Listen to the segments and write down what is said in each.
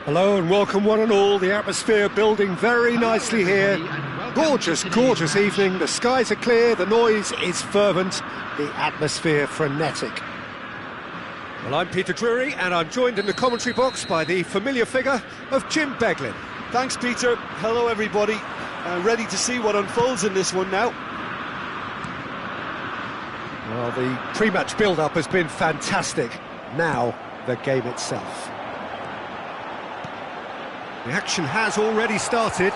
Hello and welcome one and all. The atmosphere building very nicely here. Gorgeous, gorgeous evening. The skies are clear, the noise is fervent, the atmosphere frenetic. Well, I'm Peter Drury and I'm joined in the commentary box by the familiar figure of Jim Beglin. Thanks, Peter. Hello, everybody. Ready to see what unfolds in this one now. Well, the pre-match build-up has been fantastic. Now, the game itself. The action has already started.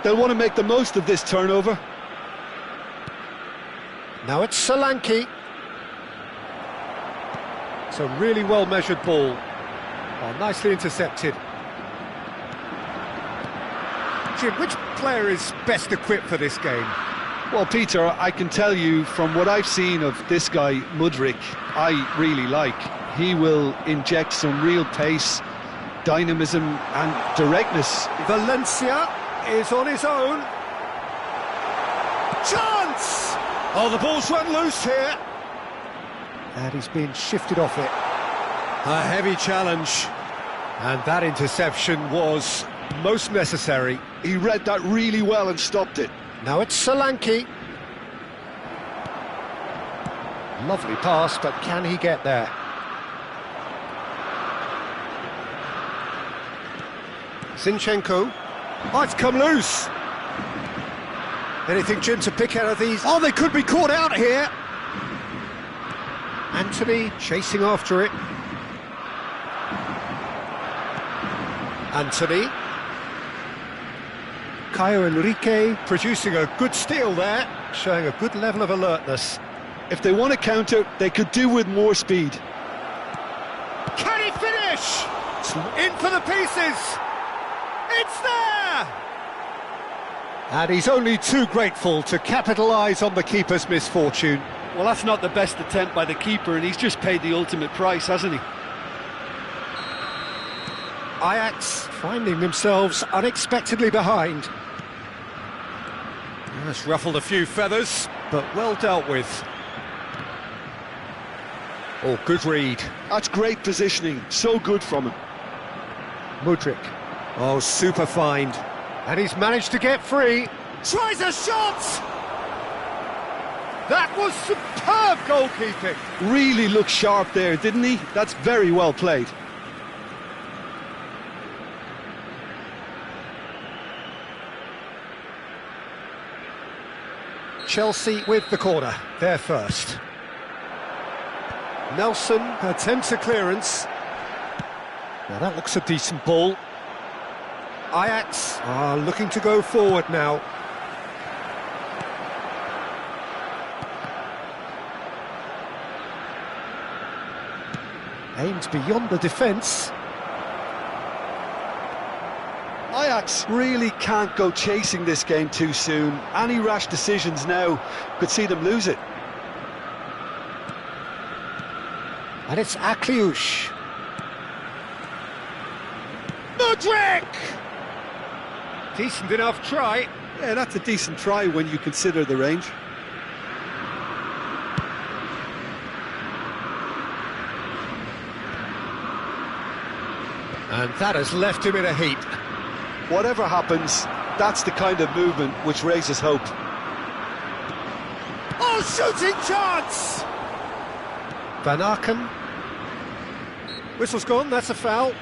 They'll want to make the most of this turnover. Now it's Solanke. It's a really well-measured ball. Oh, nicely intercepted. Jim, which player is best equipped for this game? Well, Peter, I can tell you from what I've seen of this guy, Mudryk, I really like. He will inject some real pace, dynamism and directness. Valencia is on his own. Chance! Oh, the ball's run loose here. And he's been shifted off it. A heavy challenge. And that interception was most necessary. He read that really well and stopped it. Now it's Solanke. Lovely pass, but can he get there? Zinchenko. Oh, it's come loose. Anything, Jim, to pick out of these? Oh, they could be caught out here. Anthony chasing after it. Anthony. Caio Enrique producing a good steal there, showing a good level of alertness. If they want to counter, they could do with more speed. Can he finish? In for the pieces! It's there! And he's only too grateful to capitalise on the keeper's misfortune. Well, that's not the best attempt by the keeper, and he's just paid the ultimate price, hasn't he? Ajax finding themselves unexpectedly behind. That's ruffled a few feathers, but well dealt with. Oh, good read. That's great positioning, so good from him. Mudryk. Oh, super find. And he's managed to get free. Tries a shot! That was superb goalkeeping. Really looked sharp there, didn't he? That's very well played. Chelsea with the corner, they're first. Nelson attempts a clearance. Now that looks a decent ball. Ajax are looking to go forward now. Aimed beyond the defence. Ajax really can't go chasing this game too soon. Any rash decisions now could see them lose it. And it's Akliush. Mudryk! Decent enough try. Yeah, that's a decent try when you consider the range. And that has left him in a heap. Whatever happens, that's the kind of movement which raises hope. Oh, shooting chance! Van Aken. Whistle's gone, that's a foul.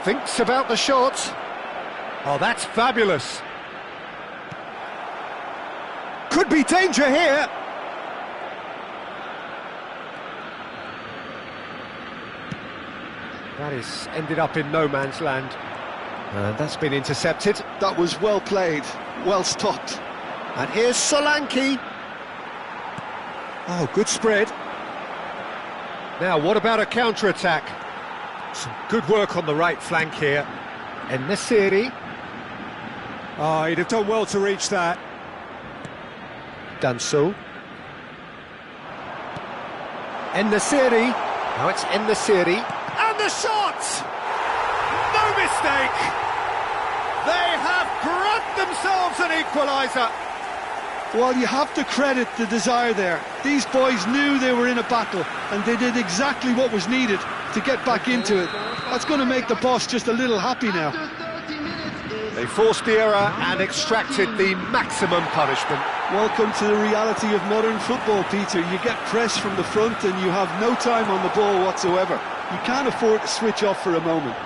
Thinks about the shot. Oh, that's fabulous. Could be danger here. That is ended up in no man's land. And that's been intercepted. That was well played, well stopped. And here's Solanke. Oh, good spread. Now, what about a counter-attack? Some good work on the right flank here. En-Nesyri. Oh, he'd have done well to reach that. Danso. En-Nesyri. Now it's En-Nesyri. And the shot! No mistake! They have grabbed themselves an equaliser. Well, you have to credit the desire there. These boys knew they were in a battle, and they did exactly what was needed to get back into it. That's going to make the boss just a little happy now. They forced the error and extracted the maximum punishment. Welcome to the reality of modern football, Peter. You get pressed from the front and you have no time on the ball whatsoever. You can't afford to switch off for a moment.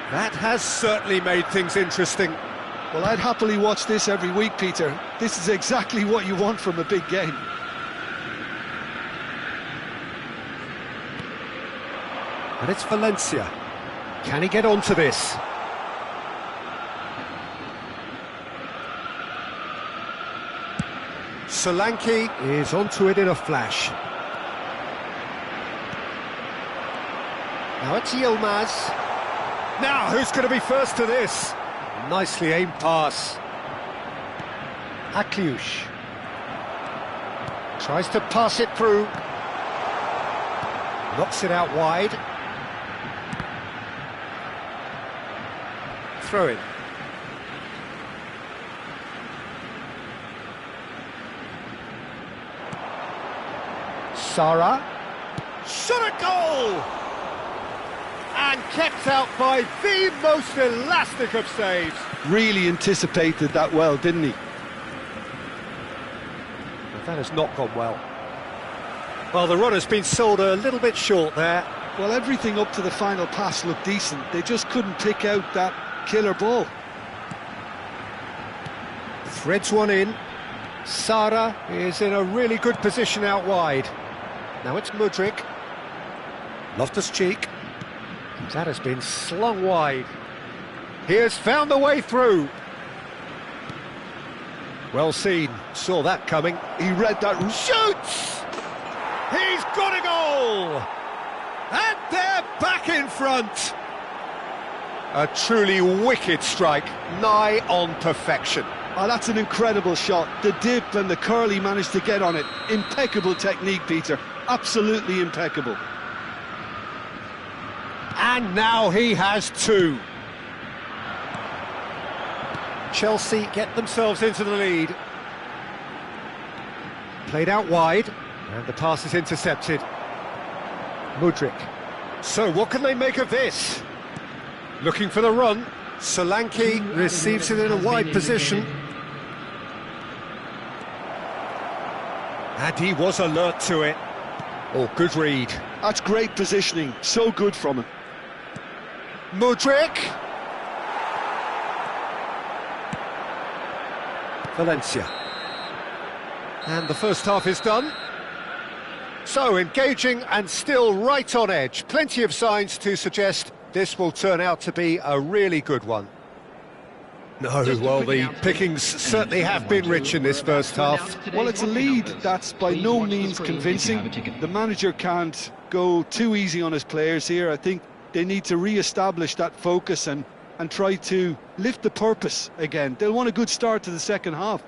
That has certainly made things interesting. Well, I'd happily watch this every week, Peter. This is exactly what you want from a big game. And it's Valencia. Can he get onto this? Solanke is onto it in a flash. Now it's Yilmaz. Now, who's going to be first to this? Nicely aimed pass. Akliush tries to pass it through. Knocks it out wide. Throw it. Sara. Shot a goal! And kept out by the most elastic of saves. Really anticipated that well, didn't he? But that has not gone well. Well, the run has been sold a little bit short there. Well, everything up to the final pass looked decent. They just couldn't pick out that killer ball. Threads one in. Sara is in a really good position out wide. Now it's Mudryk. Loftus-Cheek. That has been slung wide. He has found the way through. Well seen. Saw that coming. He read that. Shoots! He's got a goal! And they're back in front. A truly wicked strike, nigh on perfection. Oh, that's an incredible shot. The dip and the curl he managed to get on it. Impeccable technique, Peter. Absolutely impeccable. And now he has two. Chelsea get themselves into the lead. Played out wide, and the pass is intercepted. Mudryk. So what can they make of this? Looking for the run. Solanke receives it in a wide position. And he was alert to it. Oh, good read. That's great positioning. So good from him. Mudryk. Valencia. And the first half is done. So, engaging and still right on edge. Plenty of signs to suggest this will turn out to be a really good one. No, well, the pickings certainly have been rich in this first half. Well, it's a lead that's by no means convincing. The manager can't go too easy on his players here. I think they need to re-establish that focus and try to lift the purpose again. They'll want a good start to the second half.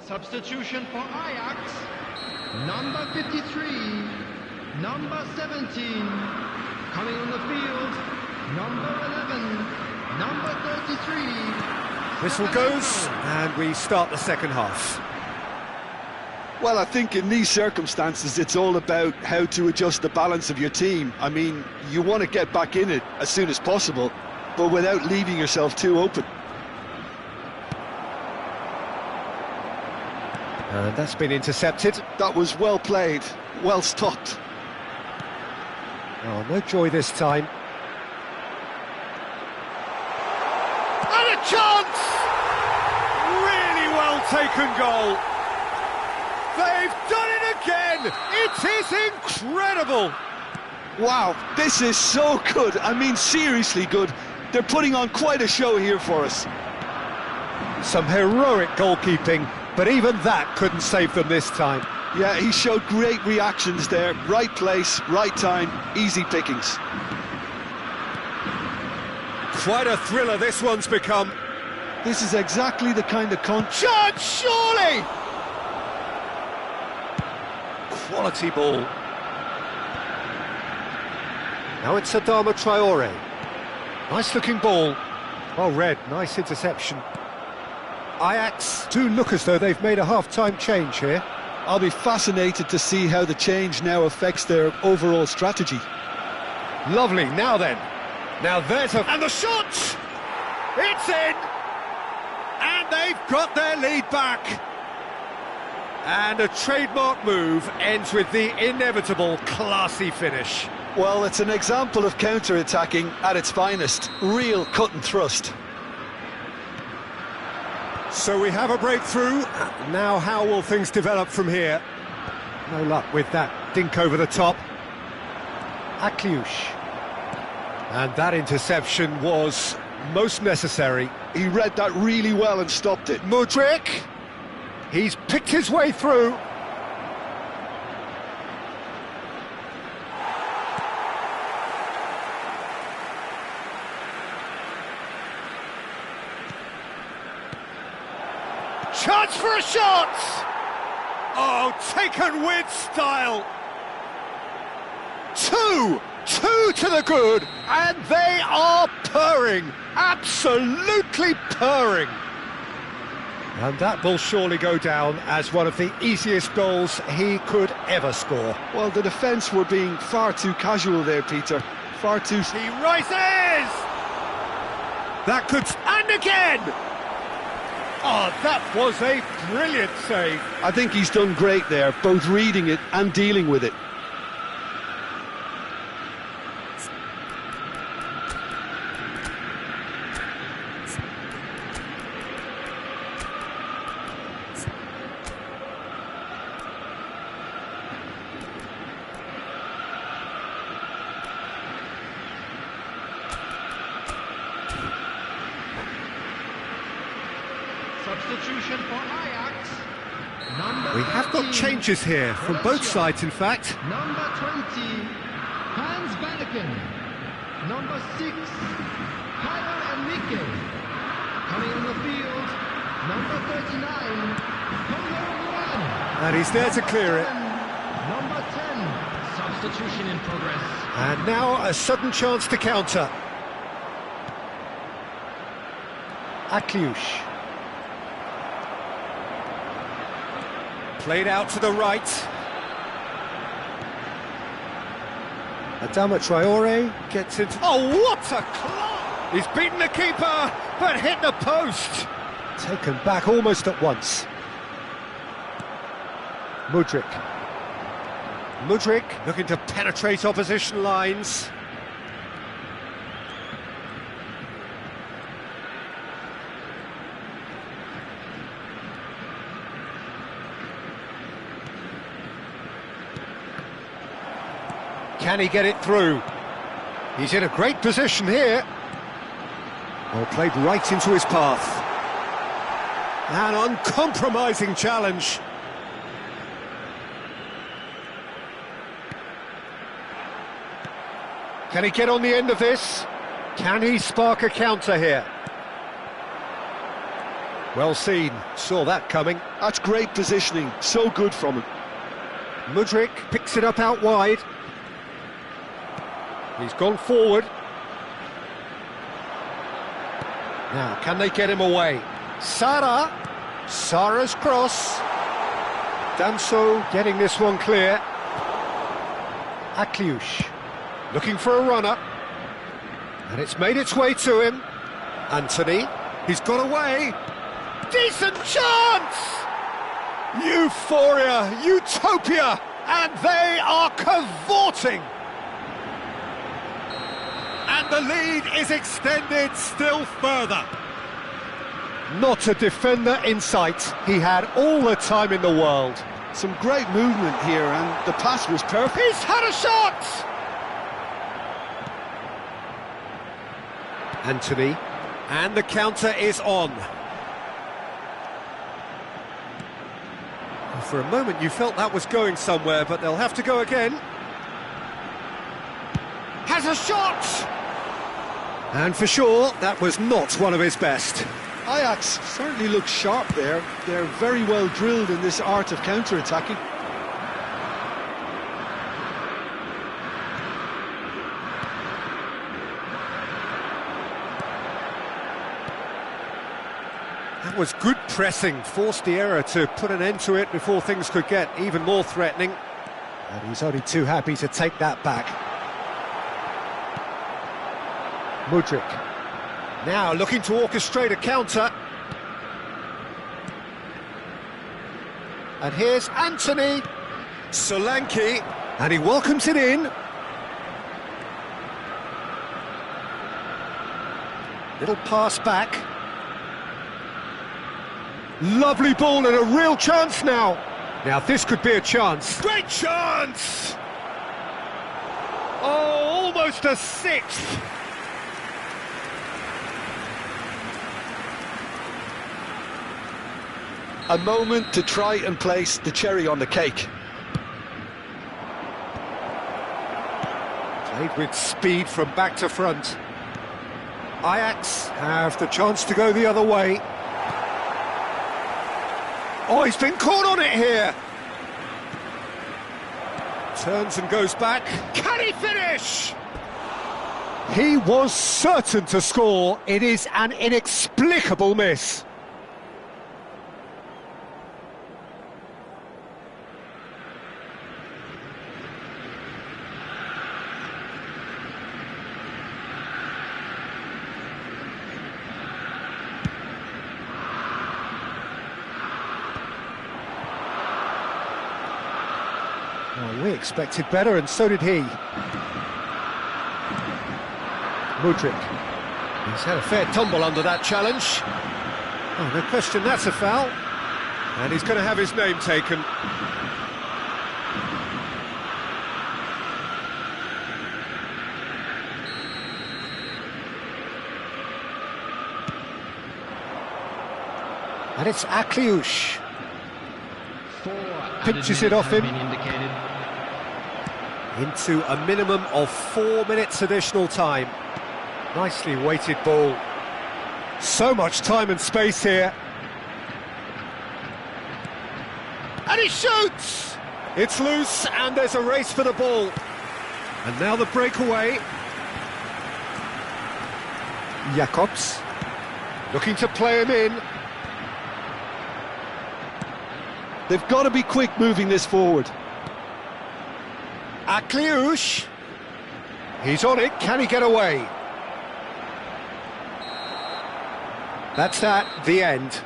Substitution for Ajax, number 53, number 17, coming on the field, number 11, number 33. Whistle goes, and we start the second half. Well, I think in these circumstances, it's all about how to adjust the balance of your team. I mean, you want to get back in it as soon as possible, but without leaving yourself too open. And that's been intercepted. That was well played, well stopped. Oh, no joy this time. And a chance! Really well taken goal. They've done it again! It is incredible! Wow, this is so good. I mean, seriously good. They're putting on quite a show here for us. Some heroic goalkeeping, but even that couldn't save them this time. Yeah, he showed great reactions there. Right place, right time, easy pickings. Quite a thriller this one's become. This is exactly the kind of Chance, surely! Quality ball. Now it's Adama Traore. Nice looking ball. Well read, nice interception. Ajax do look as though they've made a half-time change here. I'll be fascinated to see how the change now affects their overall strategy. Lovely, now then. Now there's a... And the shot! It's in! And they've got their lead back. And a trademark move ends with the inevitable classy finish. Well, it's an example of counter-attacking at its finest. Real cut and thrust. So we have a breakthrough. Now how will things develop from here? No luck with that dink over the top. Akliush. And that interception was most necessary. He read that really well and stopped it. Mudryk. He's picked his way through. Chance for a shot! Oh, taken with style. Two to the good, and they are purring, absolutely purring. And that will surely go down as one of the easiest goals he could ever score. Well, the defence were being far too casual there, Peter. Far too... He rises! That could... And again! Oh, that was a brilliant save. I think he's done great there, both reading it and dealing with it. Substitution for Ajax. We have got changes here from both sides, in fact. Number 20, Hans Benneken. Number 6, Kyle Enrique. Coming on the field, number 39, Pablo Juan. And he's there to clear it. Number 10, substitution in progress. And now a sudden chance to counter. Akliush. Played out to the right. Adama Traore gets into... Oh, what a claw! He's beaten the keeper, but hit the post. Taken back almost at once. Mudryk. Mudryk looking to penetrate opposition lines. Can he get it through? He's in a great position here. Well, played right into his path. An uncompromising challenge. Can he get on the end of this? Can he spark a counter here? Well seen, saw that coming. That's great positioning, so good from him. Mudryk picks it up out wide. He's gone forward. Now, can they get him away? Sarah's cross. done so, getting this one clear. Akliush, looking for a runner. And it's made its way to him. Anthony, he's got away. Decent chance! Euphoria, utopia, and they are cavorting. And the lead is extended still further. Not a defender in sight. He had all the time in the world. Some great movement here, and the pass was perfect. He's had a shot! Anthony, and the counter is on. For a moment you felt that was going somewhere, but they'll have to go again. Has a shot! And for sure, that was not one of his best. Ajax certainly look sharp there. They're very well drilled in this art of counter-attacking. That was good pressing, forced the error to put an end to it before things could get even more threatening. And he's only too happy to take that back. Mudryk, now looking to orchestrate a counter. And here's Anthony. Solanke, and he welcomes it in. Little pass back. Lovely ball and a real chance now. Now this could be a chance. Great chance! Oh, almost a sixth. A moment to try and place the cherry on the cake. Played with speed from back to front. Ajax have the chance to go the other way. Oh, he's been caught on it here. Turns and goes back. Can he finish? He was certain to score. It is an inexplicable miss. Well, we expected better, and so did he. Mudryk. He's had a fair tumble under that challenge. Oh, no question, that's a foul. And he's going to have his name taken. And it's Akliush. Pinches it off him. Into a minimum of 4 minutes additional time. Nicely weighted ball. So much time and space here. And he shoots! It's loose and there's a race for the ball. And now the breakaway. Jacobs looking to play him in. They've got to be quick moving this forward. Akliush. He's on it, can he get away? That's that, the end.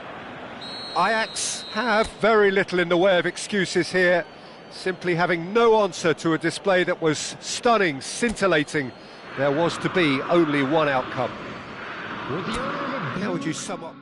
Ajax have very little in the way of excuses here, simply having no answer to a display that was stunning, scintillating. There was to be only one outcome. How would you sum up?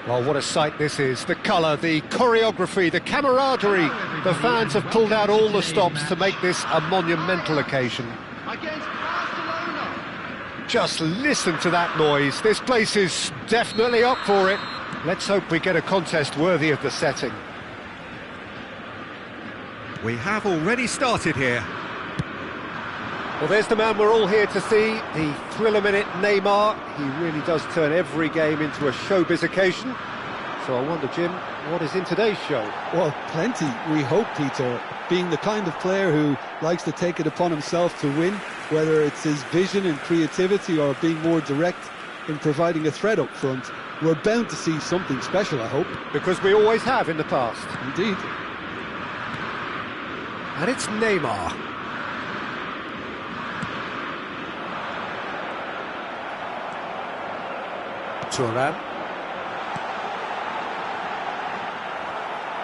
Well, what a sight this is. The colour, the choreography, the camaraderie. The fans have pulled out all the stops to make this a monumental occasion. Against Barcelona. Just listen to that noise. This place is definitely up for it. Let's hope we get a contest worthy of the setting. We have already started here. Well, there's the man we're all here to see, the thriller minute Neymar. He really does turn every game into a showbiz occasion. So I wonder, Jim, what is in today's show? Well, plenty, we hope, Peter. Being the kind of player who likes to take it upon himself to win, whether it's his vision and creativity or being more direct in providing a threat up front, we're bound to see something special, I hope. Because we always have in the past. Indeed. And it's Neymar. Turan.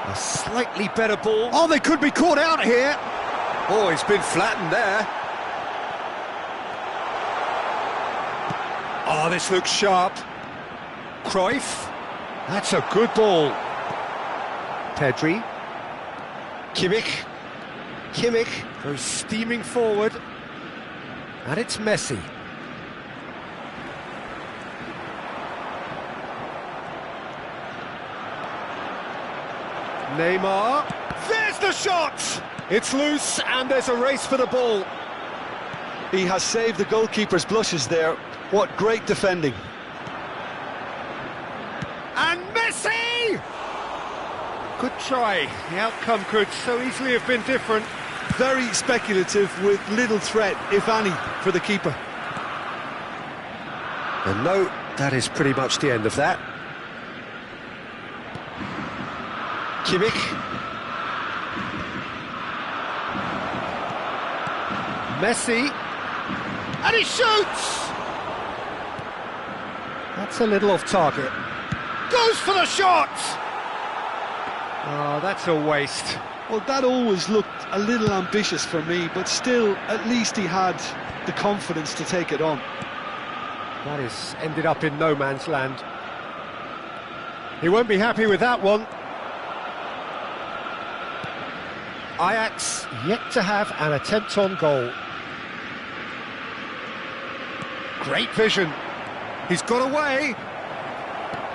A slightly better ball. Oh, they could be caught out here. Oh, it's been flattened there. Oh, this looks sharp. Cruyff. That's a good ball. Pedri. Kimmich. Kimmich goes steaming forward. And it's Messi. Neymar, there's the shot! It's loose and there's a race for the ball. He has saved the goalkeeper's blushes there. What great defending. And Messi! Good try. The outcome could so easily have been different. Very speculative with little threat, if any, for the keeper. And no, that is pretty much the end of that. Kimmich. Messi. And he shoots! That's a little off target. Goes for the shot! Oh, that's a waste. Well, that always looked a little ambitious for me, but still, at least he had the confidence to take it on. That has ended up in no man's land. He won't be happy with that one. Ajax yet to have an attempt on goal. Great vision. He's got away.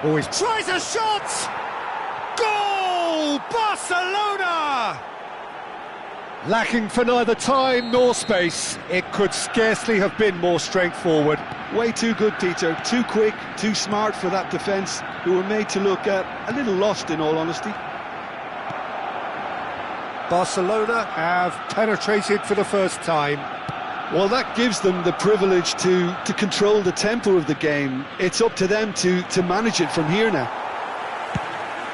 Oh, he tries a shot! Goal! Barcelona! Lacking for neither time nor space. It could scarcely have been more straightforward. Way too good, Peter. Too quick, too smart for that defence, who were made to look a little lost, in all honesty. Barcelona have penetrated for the first time. Well, that gives them the privilege to control the tempo of the game. It's up to them to manage it from here now.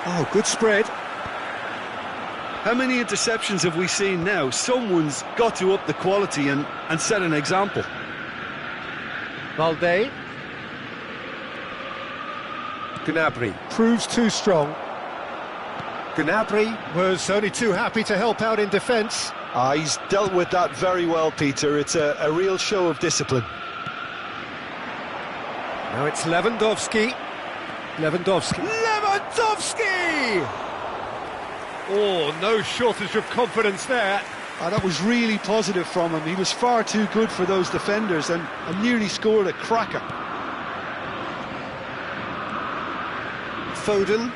Oh, good spread. How many interceptions have we seen now? Someone's got to up the quality and set an example. Valde. Gnabry proves too strong. Gnabry was only too happy to help out in defence. He's dealt with that very well, Peter. It's a real show of discipline. Now it's Lewandowski. Lewandowski! Oh, no shortage of confidence there. That was really positive from him. He was far too good for those defenders and nearly scored a cracker. Foden.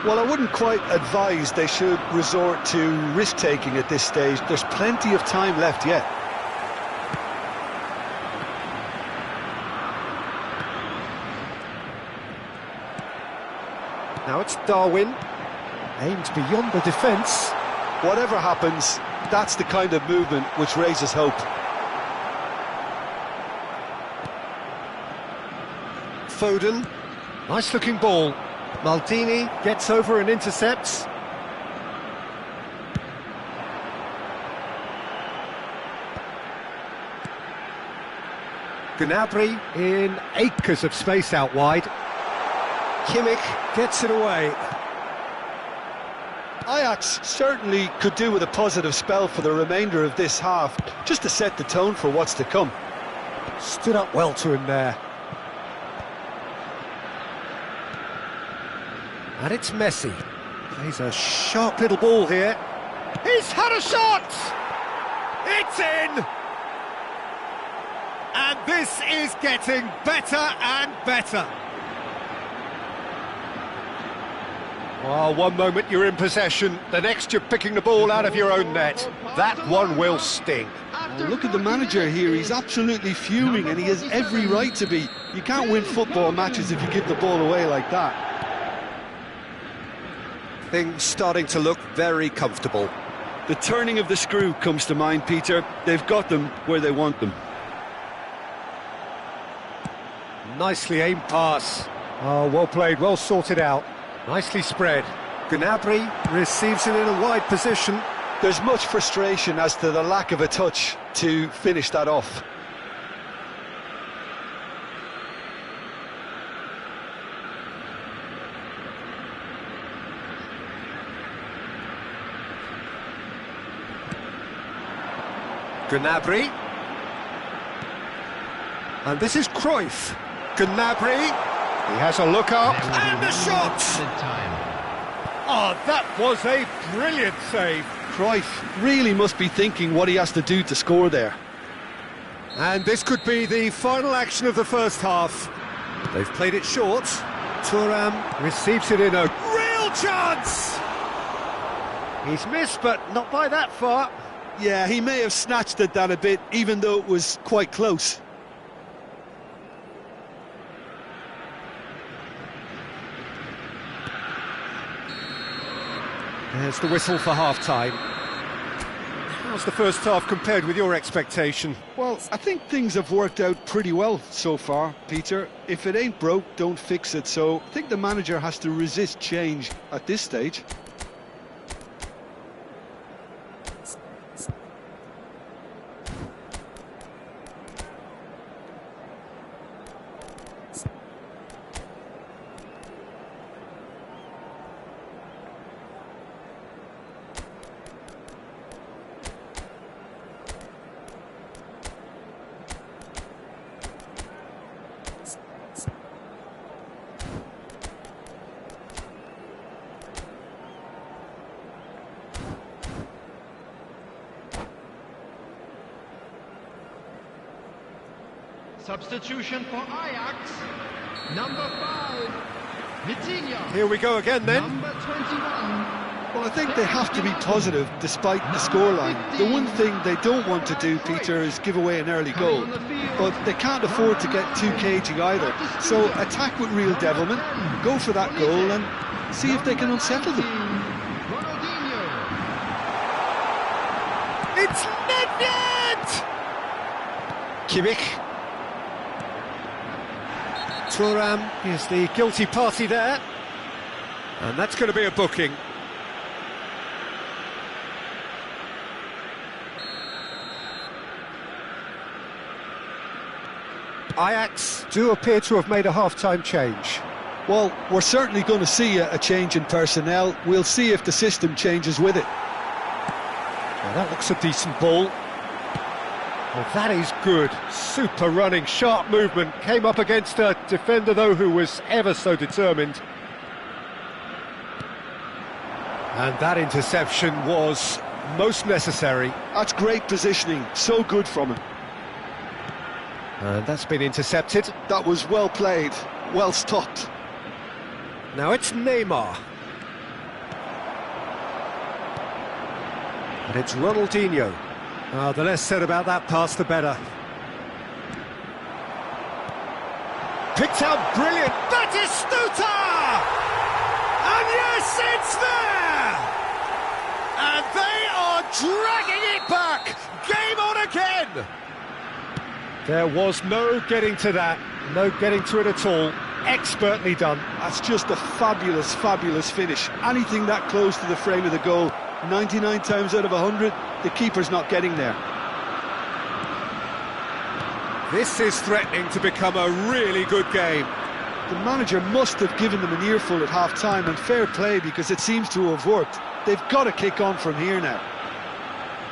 Well, I wouldn't quite advise they should resort to risk-taking at this stage. There's plenty of time left yet. Now it's Darwin. Aimed beyond the defence. Whatever happens, that's the kind of movement which raises hope. Foden. Nice looking ball. Maldini gets over and intercepts. Gnabry in acres of space out wide. Kimmich gets it away. Ajax certainly could do with a positive spell for the remainder of this half, just to set the tone for what's to come. Stood up well to him there. And it's Messi. Plays a sharp little ball here. He's had a shot! It's in! And this is getting better and better. Well, one moment you're in possession, the next you're picking the ball out of your own net. That one will sting. Well, look at the manager here, he's absolutely fuming and he has every right to be. You can't win football matches if you give the ball away like that. Things starting to look very comfortable. The turning of the screw comes to mind, Peter. They've got them where they want them. Nicely aimed pass. Oh, well played, well sorted out. Nicely spread. Gnabry receives it in a wide position. There's much frustration as to the lack of a touch to finish that off. Gnabry. And this is Cruyff. Gnabry. He has a look up and a shot! Oh, that was a brilliant save. Cruyff really must be thinking what he has to do to score there. And this could be the final action of the first half. They've played it short. Thuram receives it in a real chance! He's missed, but not by that far. Yeah, he may have snatched at that a bit, even though it was quite close. There's the whistle for half-time. How's the first half compared with your expectation? Well, I think things have worked out pretty well so far, Peter. If it ain't broke, don't fix it. So I think the manager has to resist change at this stage. Substitution for Ajax. Number 5, Vitinha. Here we go again then. Number 21. Well, I think they have to be positive despite the scoreline. The one thing they don't want to do, Peter, is give away an early goal. But they can't afford to get too cagey either. So attack with real devilment, go for that goal and see if they can unsettle them. It's Nedved! Kimmich. Thuram is the guilty party there. And that's going to be a booking. Ajax do appear to have made a half-time change. Well, we're certainly going to see a change in personnel. We'll see if the system changes with it. Well, that looks a decent ball. Well, that is good. Super running, sharp movement. Came up against a defender, though, who was ever so determined. And that interception was most necessary. That's great positioning. So good from him. And that's been intercepted. That was well played. Well stopped. Now it's Neymar. And it's Ronaldinho. The less said about that pass, the better. Picked out brilliant. Batistuta! And yes, it's there! And they are dragging it back! Game on again! There was no getting to that. No getting to it at all. Expertly done. That's just a fabulous, fabulous finish. Anything that close to the frame of the goal, 99 times out of 100, the keeper's not getting there. This is threatening to become a really good game. The manager must have given them an earful at half-time, and fair play because it seems to have worked. They've got to kick on from here now.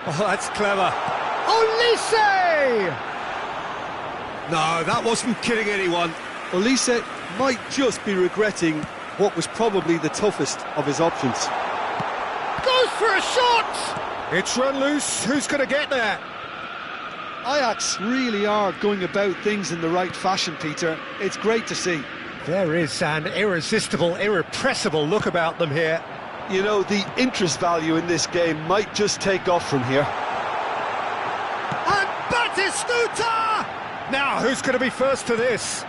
Oh, that's clever. Olise! No, that wasn't kidding anyone. Olise might just be regretting what was probably the toughest of his options. Goes for a shot! It's run loose, who's going to get there? Ajax really are going about things in the right fashion, Peter. It's great to see. There is an irresistible, irrepressible look about them here. You know, the interest value in this game might just take off from here. And Batistuta! Now, who's going to be first to this?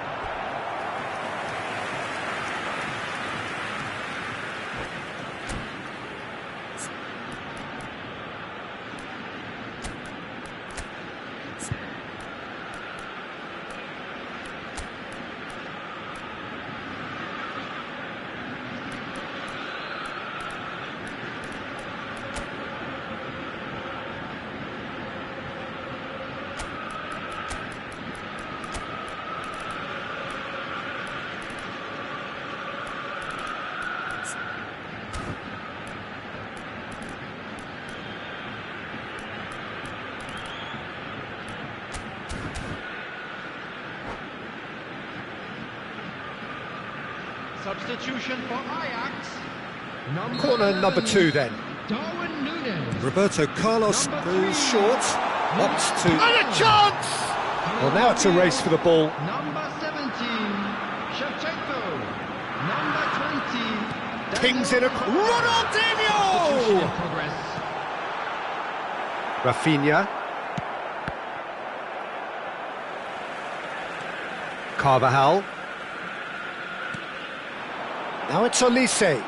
Substitution for Ajax. Corner number 2 then. Darwin Núñez. Roberto Carlos goes short, opts to... And a chance! Well, now it's a race for the ball. Number 17, Shevchenko. Number 20, Kings in a... Ronaldinho! Substitution in progress. Rafinha. Carvajal. Now it's Olise.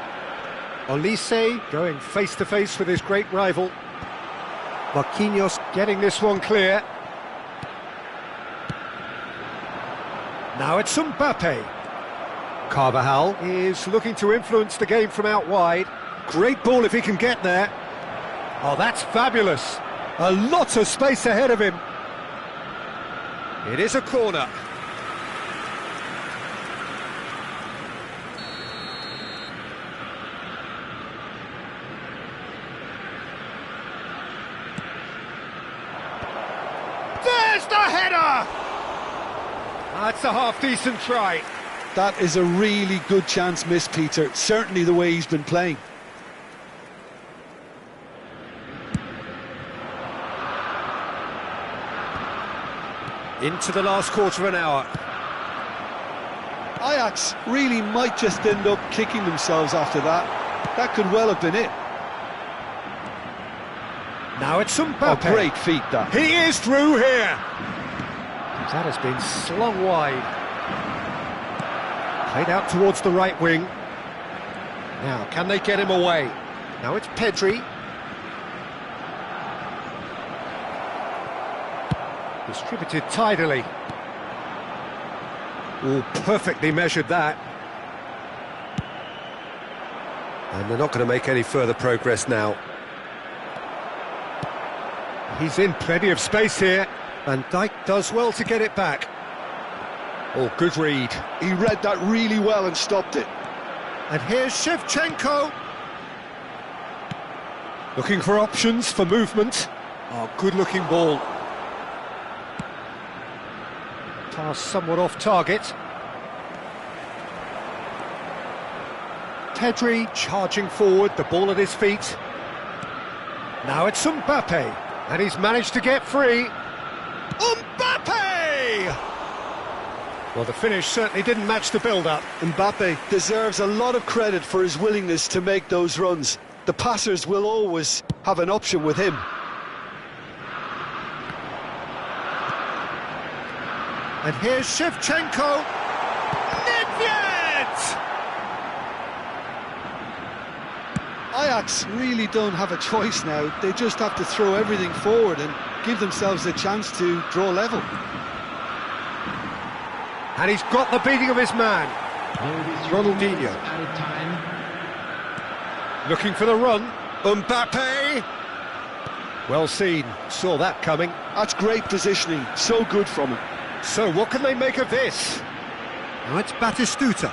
Olise going face-to-face with his great rival. Marquinhos getting this one clear. Now it's Mbappe. Carvajal is looking to influence the game from out wide. Great ball if he can get there. Oh, that's fabulous. A lot of space ahead of him. It is a corner. There's the header! That's a half-decent try. That is a really good chance missed, Peter. Certainly the way he's been playing. Into the last quarter of an hour. Ajax really might just end up kicking themselves after that. That could well have been it. Now it's A Mbappe. great feat, that. He is through here. That has been slung wide. Played out towards the right wing. Now, can they get him away? Now it's Pedri. Distributed tidily. Oh, perfectly measured that. And they're not going to make any further progress now. He's in plenty of space here. Van Dijk does well to get it back. Oh, good read. He read that really well and stopped it. And here's Shevchenko. Looking for options for movement. Oh, good-looking ball. Pass somewhat off target. Pedri charging forward, the ball at his feet. Now it's Mbappe, and he's managed to get free. Mbappe! Well, the finish certainly didn't match the build-up. Mbappe deserves a lot of credit for his willingness to make those runs. The passers will always have an option with him. And here's Shevchenko. Nedved! Ajax really don't have a choice now. They just have to throw everything forward and give themselves a chance to draw level. And he's got the beating of his man. Ronaldinho. Added time. Looking for the run. Mbappe! Well seen. Saw that coming. That's great positioning. So good from him. So what can they make of this? Now it's Batistuta.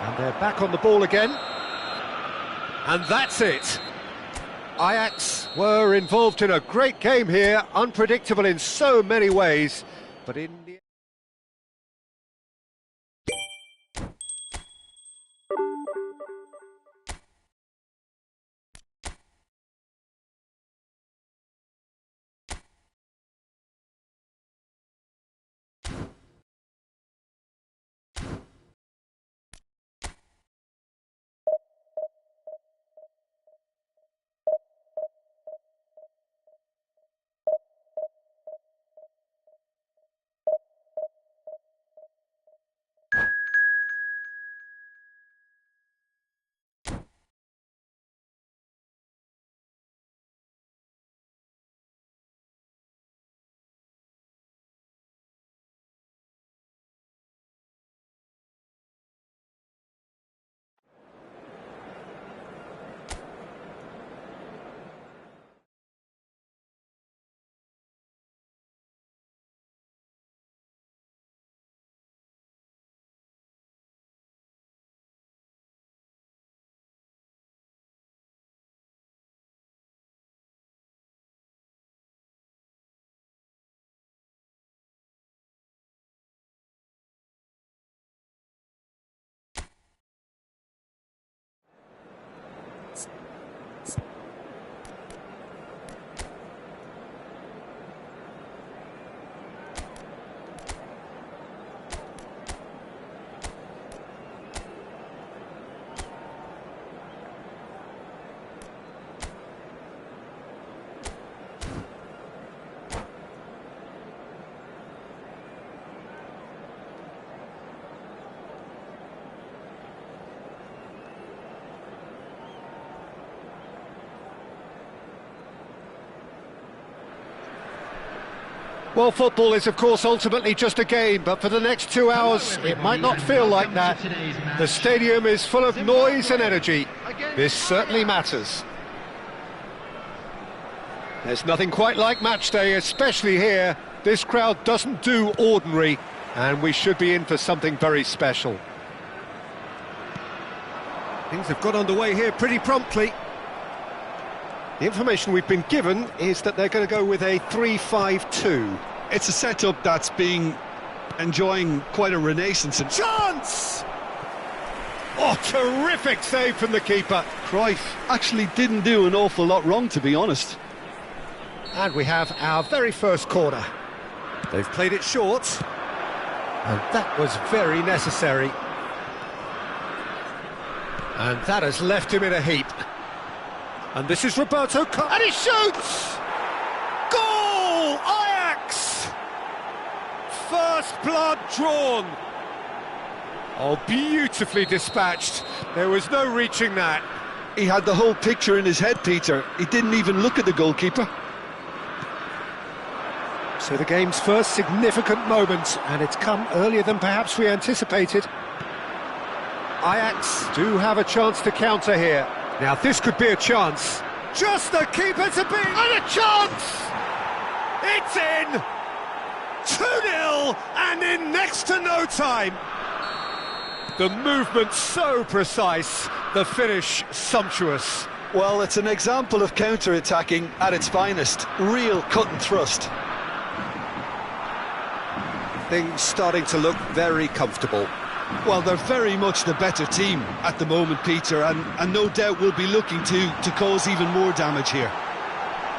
And they're back on the ball again. And that's it. Ajax were involved in a great game here, unpredictable in so many ways, but in the Well, football is, of course, ultimately just a game, but for the next 2 hours, it might not feel like that. The stadium is full of noise and energy. This certainly matters. There's nothing quite like match day, especially here. This crowd doesn't do ordinary, and we should be in for something very special. Things have got underway here pretty promptly. The information we've been given is that they're going to go with a 3-5-2. It's a setup that's enjoying quite a renaissance. Chance! Oh, terrific save from the keeper. Cruyff actually didn't do an awful lot wrong, to be honest. And we have our very first corner. They've played it short. And that was very necessary. And that has left him in a heap. And this is Roberto and he shoots! Goal! Ajax! First blood drawn. Oh, beautifully dispatched. There was no reaching that. He had the whole picture in his head, Peter. He didn't even look at the goalkeeper. So the game's first significant moment, and it's come earlier than perhaps we anticipated. Ajax do have a chance to counter here. Now this could be a chance. Just the keeper to beat, and a chance! It's in! 2-0, and in next to no time. The movement so precise, the finish sumptuous. Well, it's an example of counter-attacking at its finest. Real cut and thrust. Things starting to look very comfortable. Well, they're very much the better team at the moment, Peter, and no doubt will be looking to cause even more damage here.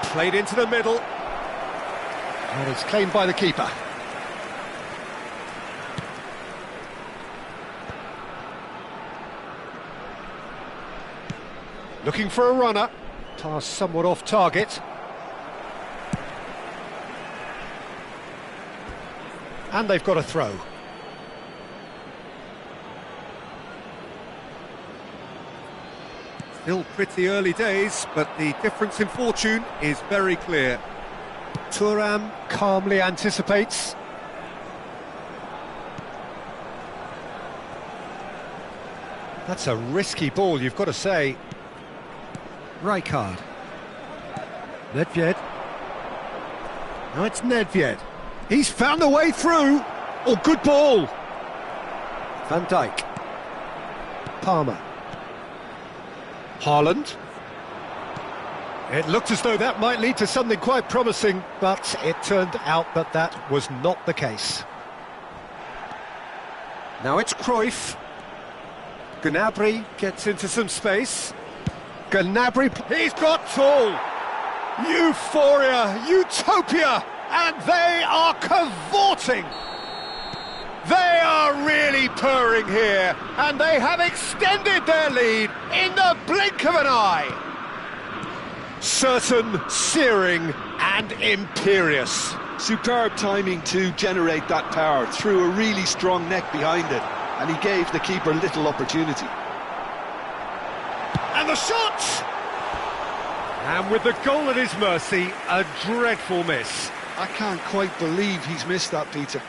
Played into the middle. And it's claimed by the keeper. Looking for a runner. Pass somewhat off target. And they've got a throw. Still pretty early days, but the difference in fortune is very clear. Thuram calmly anticipates. That's a risky ball, you've got to say. Rijkaard. Nedved. Now it's Nedved. He's found a way through. Oh, good ball. Van Dijk. Palmer. Haaland. It looked as though that might lead to something quite promising, but it turned out that that was not the case. Now it's Cruyff. Gnabry gets into some space. Gnabry, he's got tall. Euphoria, utopia, and they are cavorting. They are really purring here, and they have extended their lead in the blink of an eye. Certain, searing, and imperious. Superb timing to generate that power through a really strong neck behind it, and he gave the keeper little opportunity. And the shot! And with the goal at his mercy, a dreadful miss. I can't quite believe he's missed that, Peter.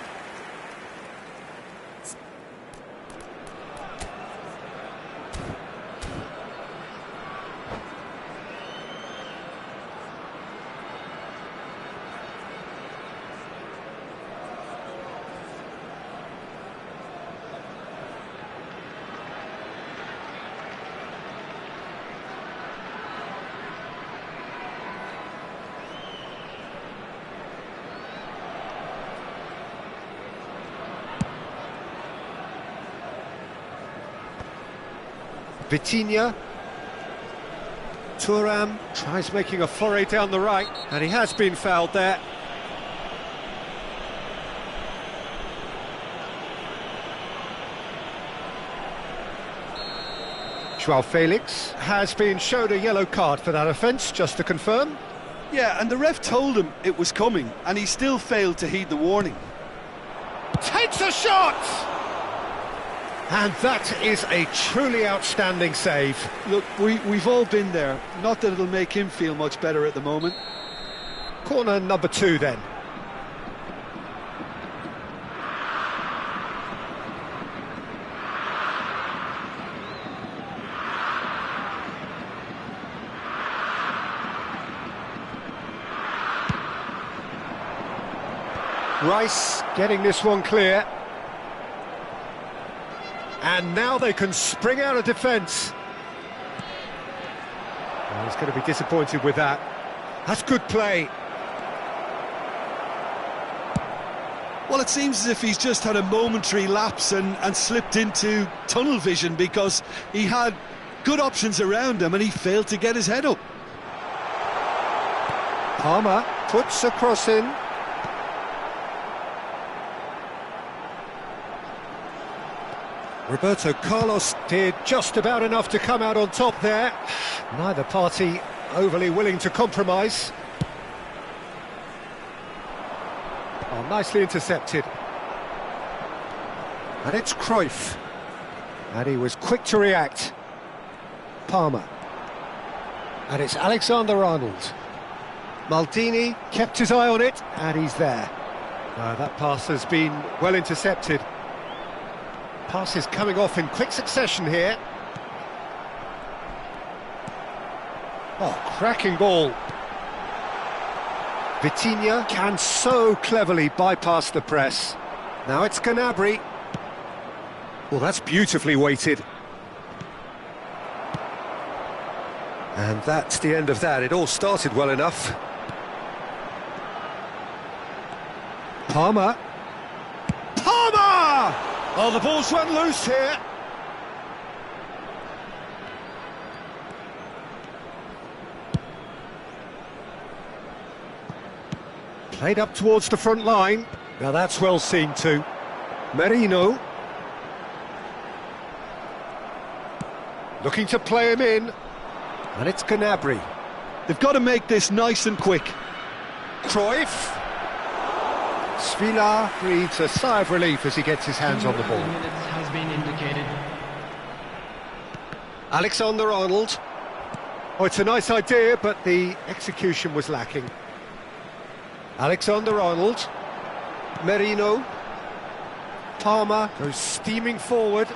Vitinha. Thuram tries making a foray down the right, and he has been fouled there. Joao Felix has been shown a yellow card for that offence, just to confirm. Yeah, and the ref told him it was coming, and he still failed to heed the warning. Takes a shot! And that is a truly outstanding save. Look, we've all been there. Not that it'll make him feel much better at the moment. Corner number 2 then. Rice getting this one clear. And now they can spring out of defence. Oh, he's going to be disappointed with that. That's good play. Well, it seems as if he's just had a momentary lapse and slipped into tunnel vision, because he had good options around him and he failed to get his head up. Palmer puts a cross in. Roberto Carlos did just about enough to come out on top there. Neither party overly willing to compromise. Oh, nicely intercepted. And it's Cruyff. And he was quick to react. Palmer. And it's Alexander-Arnold. Maldini kept his eye on it, and he's there. That pass has been well intercepted. Passes coming off in quick succession here. Oh, cracking ball. Vitinha can so cleverly bypass the press. Now it's Gnabry. Well, that's beautifully weighted. And that's the end of that. It all started well enough. Palmer. Palmer! Oh, the ball's run loose here. Played up towards the front line. Now that's well seen too. Merino. Looking to play him in. And it's Gnabry. They've got to make this nice and quick. Cruyff. Svila breathes a sigh of relief as he gets his hands on the ball. Has been indicated. Alexander-Arnold. Oh, it's a nice idea, but the execution was lacking. Alexander-Arnold. Merino. Palmer goes steaming forward.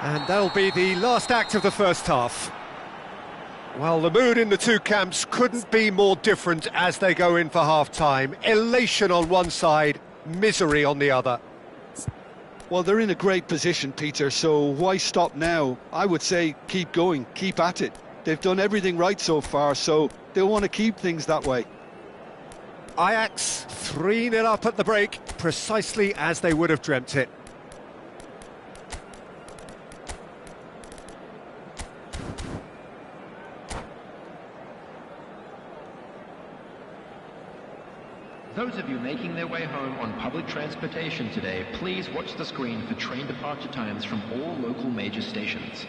And that'll be the last act of the first half. Well, the mood in the two camps couldn't be more different as they go in for half-time. Elation on one side, misery on the other. Well, they're in a great position, Peter, so why stop now? I would say keep going, keep at it. They've done everything right so far, so they'll want to keep things that way. Ajax 3-0 up at the break, precisely as they would have dreamt it. Those of you making their way home on public transportation today, please watch the screen for train departure times from all local major stations.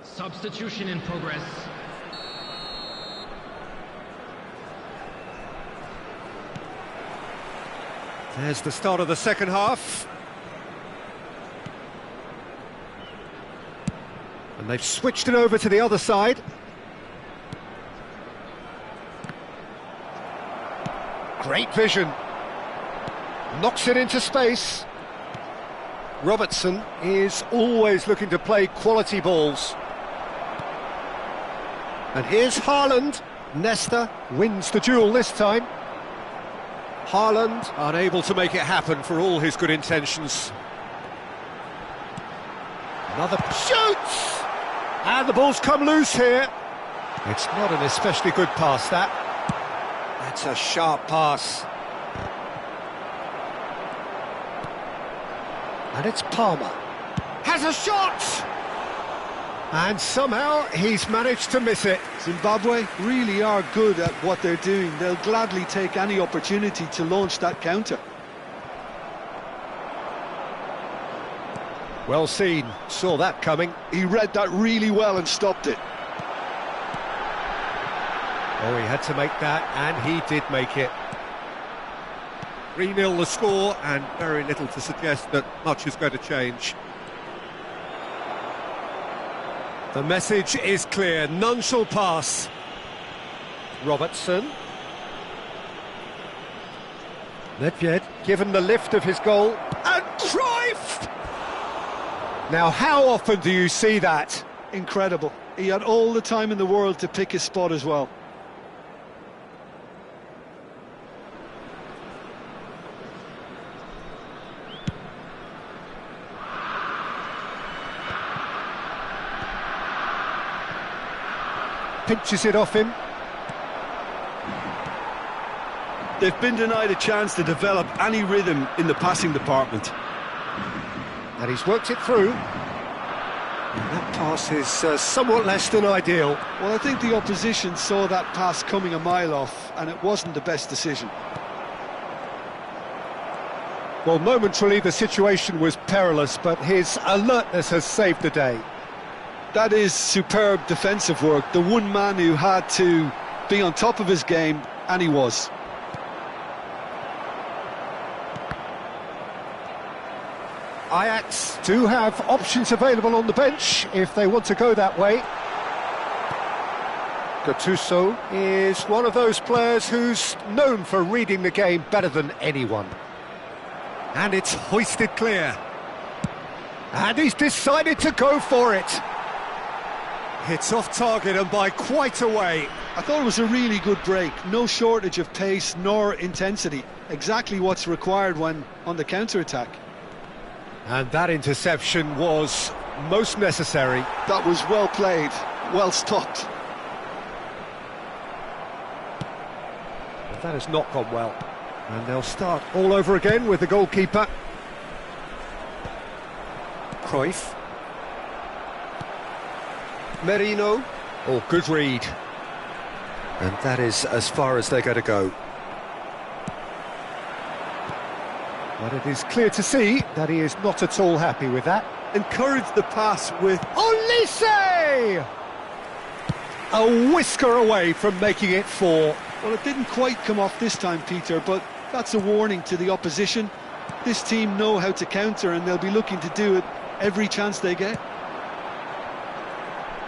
Substitution in progress. There's the start of the second half. And they've switched it over to the other side. Great vision. Knocks it into space. Robertson is always looking to play quality balls. And here's Haaland. Nesta wins the duel this time. Haaland unable to make it happen for all his good intentions. Another shoots! And the ball's come loose here. It's not an especially good pass, that. That's a sharp pass. And it's Palmer. Has a shot! And somehow he's managed to miss it. Zimbabwe really are good at what they're doing. They'll gladly take any opportunity to launch that counter. Well seen, saw that coming. He read that really well and stopped it. Oh, he had to make that, and he did make it. 3-0 the score, and very little to suggest that much is going to change. The message is clear, none shall pass. Robertson. Nedved given the lift of his goal, and Cruyff! Now, how often do you see that? Incredible. He had all the time in the world to pick his spot as well. Pinches it off him. They've been denied a chance to develop any rhythm in the passing department. And he's worked it through. And that pass is somewhat less than ideal. Well, I think the opposition saw that pass coming a mile off, and it wasn't the best decision. Well, momentarily the situation was perilous, but his alertness has saved the day. That is superb defensive work. The one man who had to be on top of his game, and he was. Ajax do have options available on the bench if they want to go that way. Gattuso is one of those players who's known for reading the game better than anyone. And it's hoisted clear. And he's decided to go for it. It's off target and by quite a way. I thought it was a really good break. No shortage of pace nor intensity. Exactly what's required when on the counter-attack. And that interception was most necessary. That was well played, well stopped. But that has not gone well. And they'll start all over again with the goalkeeper. Cruyff. Merino. Oh, good read. And that is as far as they're going to go. But it is clear to see that he is not at all happy with that. Encourage the pass with Olise! A whisker away from making it 4. Well, it didn't quite come off this time, Peter, but that's a warning to the opposition. This team know how to counter, and they'll be looking to do it every chance they get.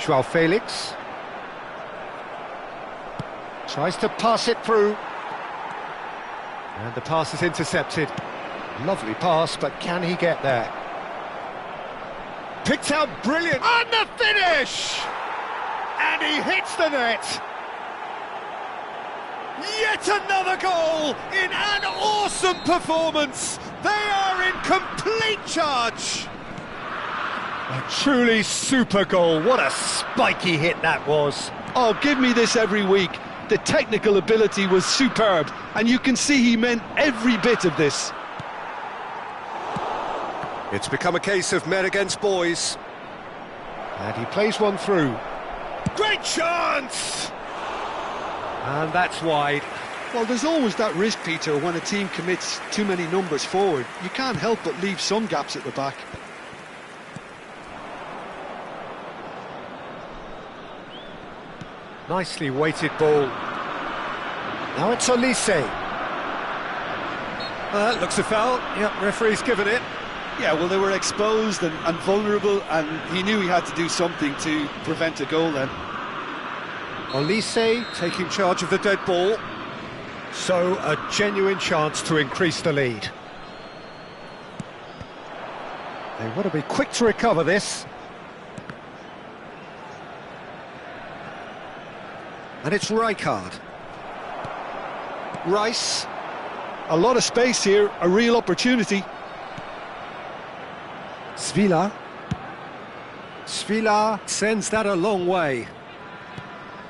Joao Felix tries to pass it through. And the pass is intercepted. Lovely pass, but can he get there? Picked out brilliant. And the finish! And he hits the net. Yet another goal in an awesome performance. They are in complete charge. A truly super goal. What a spiky hit that was. Oh, give me this every week. The technical ability was superb, and you can see he meant every bit of this. It's become a case of men against boys. And he plays one through. Great chance! And that's wide. Well, there's always that risk, Peter, when a team commits too many numbers forward. You can't help but leave some gaps at the back. Nicely weighted ball. Now it's Olise. That looks a foul. Yep, referee's given it. Yeah, well, they were exposed and vulnerable, and he knew he had to do something to prevent a goal then. Olise taking charge of the dead ball. So, a genuine chance to increase the lead. They want to be quick to recover this. And it's Rijkaard. Rice. A lot of space here, a real opportunity. Svila. Svila sends that a long way.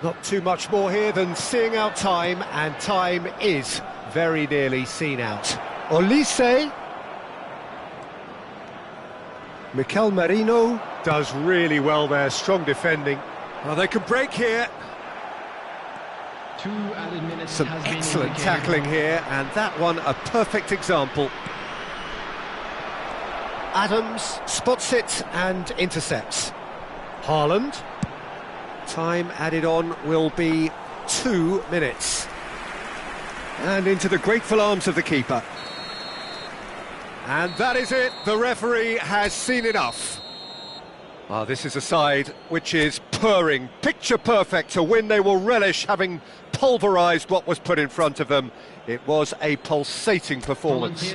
Not too much more here than seeing out time, and time is very nearly seen out. Olise. Mikel Merino does really well there, strong defending. Well, they can break here. 2 added minutes. Some excellent tackling here, and that one a perfect example. Adams spots it and intercepts. Haaland. Time added on will be 2 minutes. And into the grateful arms of the keeper. And that is it, the referee has seen enough. Ah, this is a side which is purring, picture perfect to win. They will relish having pulverised what was put in front of them. It was a pulsating performance.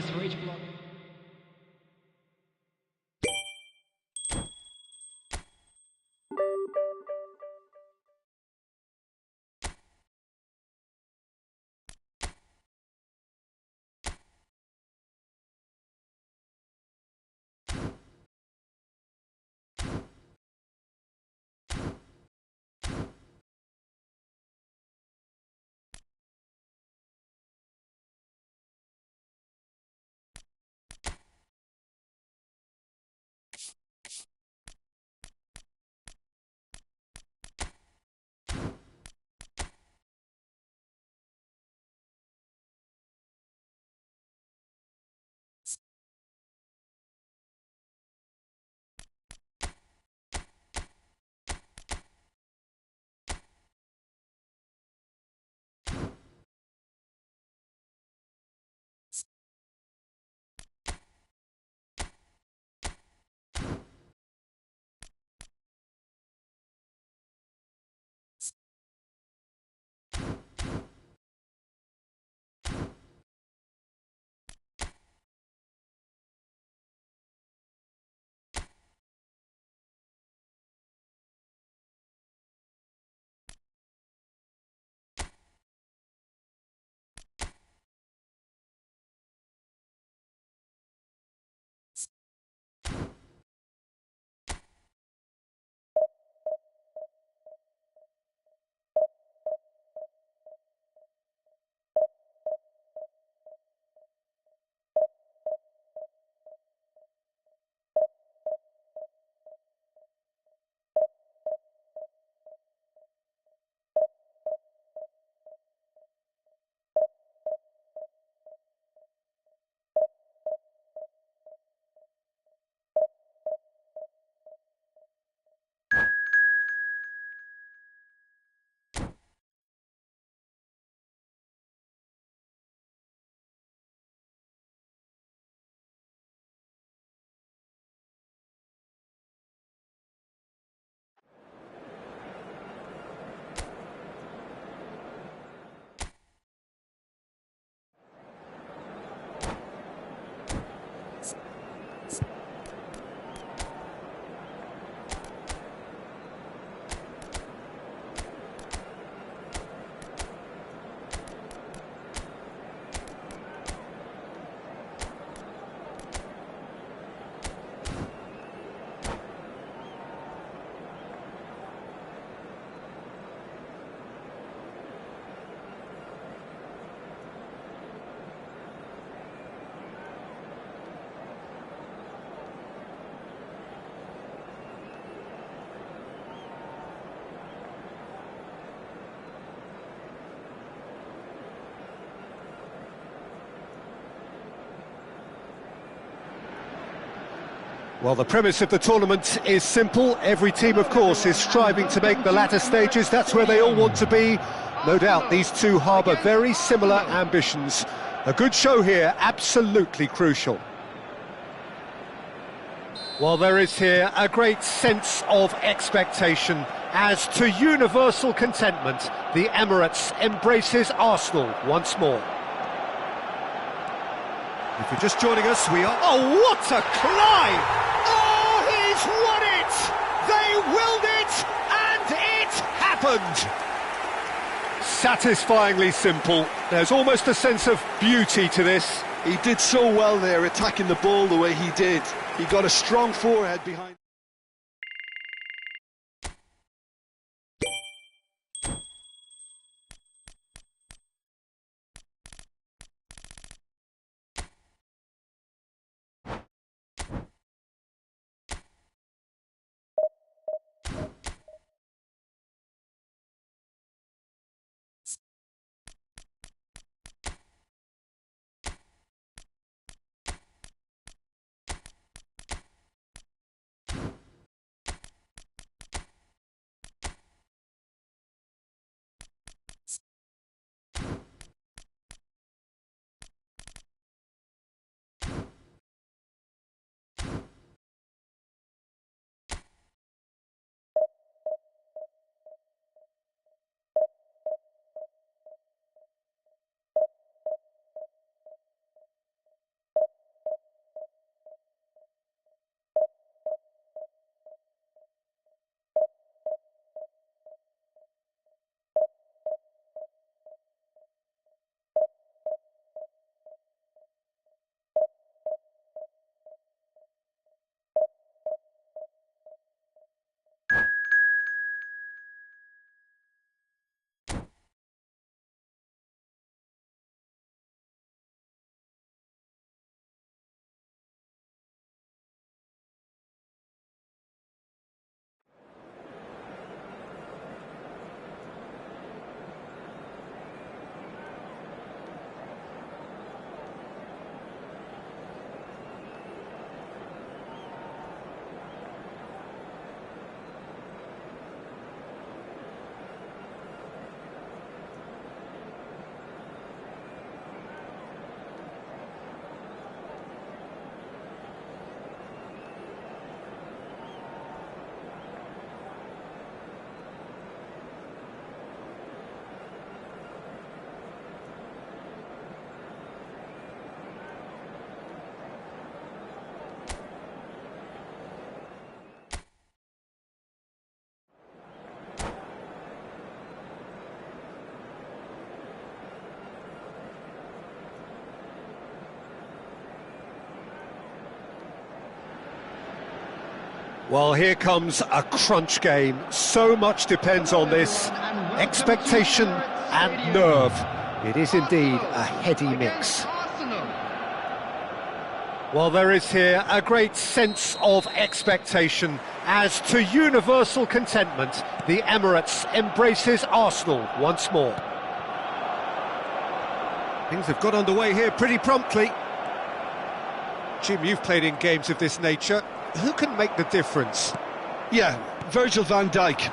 Well, the premise of the tournament is simple. Every team, of course, is striving to make the latter stages. That's where they all want to be. No doubt these two harbour very similar ambitions. A good show here, absolutely crucial. Well, there is here a great sense of expectation. As to universal contentment, the Emirates embraces Arsenal once more. If you're just joining us, we are... Oh, what a climb! Oh, he's won it! They willed it, and it happened! Satisfyingly simple. There's almost a sense of beauty to this. He did so well there, attacking the ball the way he did. He got a strong forehead behind. Well, here comes a crunch game. So much depends on this. Expectation and nerve. It is indeed a heady mix. Well, there is here a great sense of expectation. As to universal contentment, the Emirates embraces Arsenal once more. Things have got underway here pretty promptly. Jim, you've played in games of this nature. Who can make the difference? Yeah, Virgil van Dijk.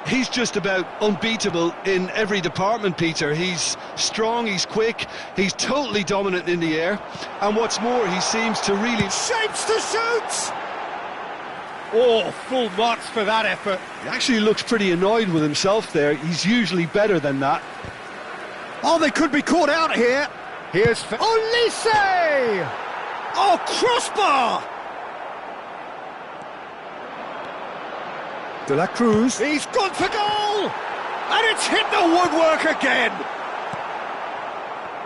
He's just about unbeatable in every department, Peter. He's strong, he's quick, he's totally dominant in the air. And what's more, he seems to really... Shapes to shoot! Oh, full marks for that effort. He actually looks pretty annoyed with himself there. He's usually better than that. Oh, they could be caught out here. Here's... Olise! Oh, crossbar! De La Cruz. He's gone for goal! And it's hit the woodwork again!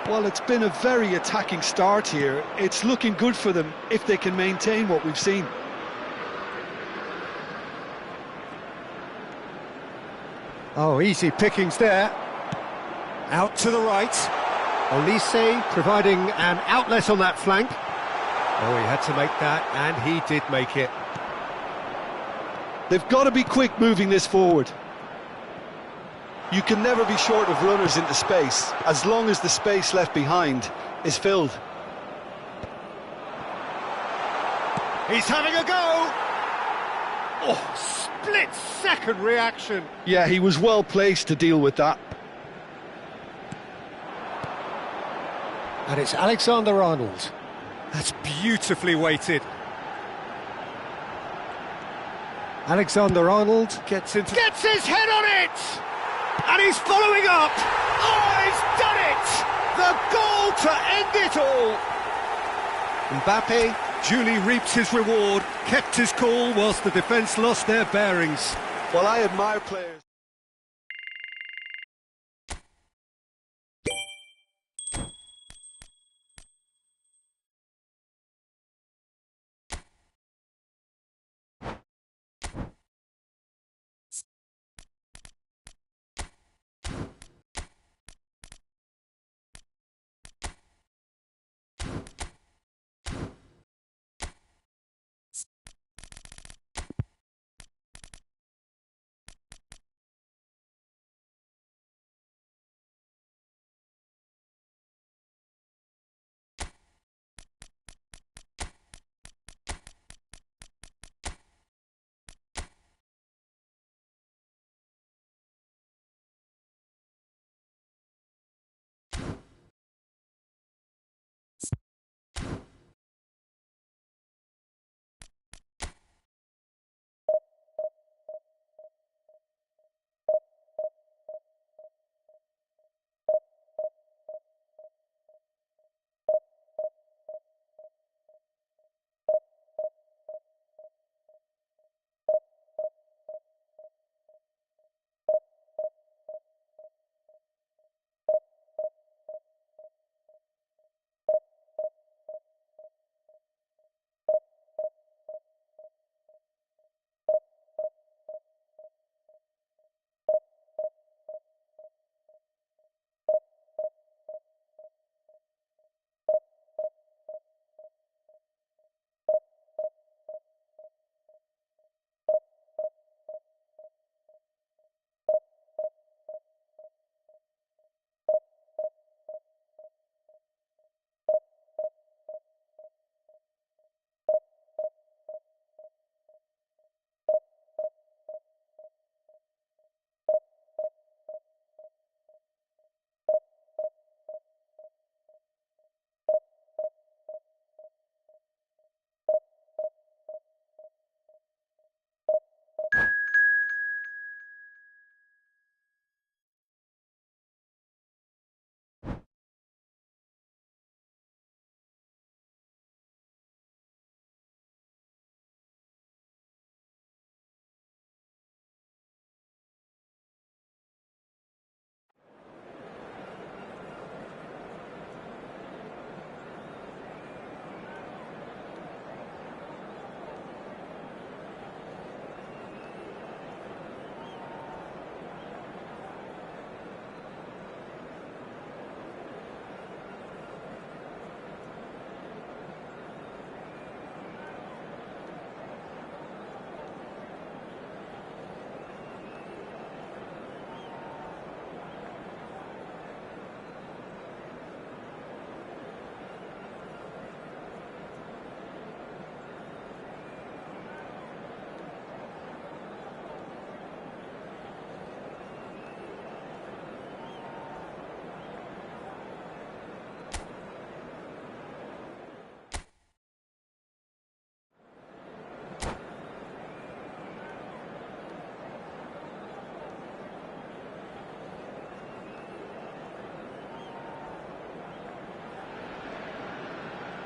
Well, it's been a very attacking start here. It's looking good for them if they can maintain what we've seen. Oh, easy pickings there. Out to the right. Olise providing an outlet on that flank. Oh, he had to make that, and he did make it. They've got to be quick moving this forward. You can never be short of runners into space, as long as the space left behind is filled. He's having a go! Oh, split-second reaction. Yeah, he was well placed to deal with that. And it's Alexander-Arnold. That's beautifully weighted. Alexander-Arnold gets his head on it! And he's following up! Oh, he's done it! The goal to end it all! Mbappe duly reaps his reward, kept his cool whilst the defence lost their bearings. Well, I admire players.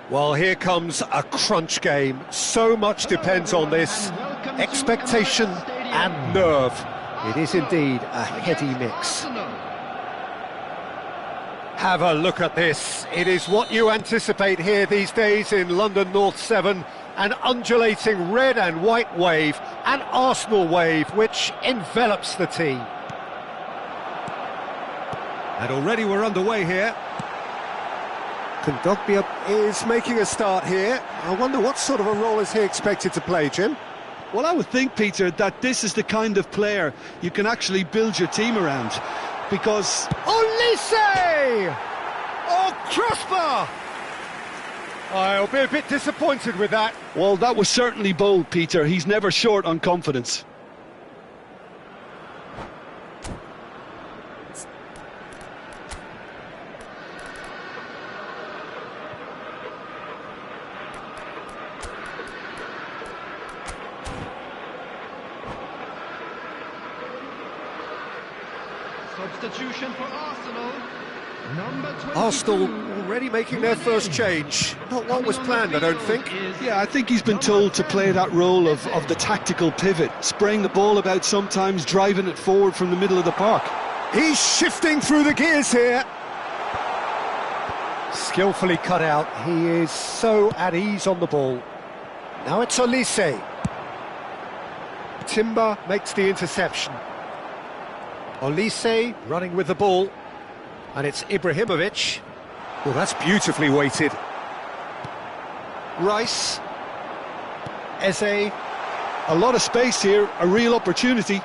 Well, here comes a crunch game. So much depends on this. Expectation and nerve. It is indeed a heady mix. Have a look at this. It is what you anticipate here these days in London North 7. An undulating red and white wave, an Arsenal wave which envelops the team. And already we're underway here. Kondogbia is making a start here. I wonder what sort of a role is he expected to play, Jim? Well, I would think, Peter, that this is the kind of player you can actually build your team around, because... Olise! Oh, crossbar! I'll be a bit disappointed with that. Well, that was certainly bold, Peter. He's never short on confidence. Substitution for Arsenal. Number 22. Arsenal already making their first change. Not what was planned, I don't think. Yeah, I think he's been told to play that role of the tactical pivot, spraying the ball about sometimes, driving it forward from the middle of the park. He's shifting through the gears here. Skillfully cut out. He is so at ease on the ball. Now it's Olise. Timber makes the interception. Olise running with the ball. And it's Ibrahimovic. Well, that's beautifully weighted. Rice. Eze. A lot of space here, a real opportunity.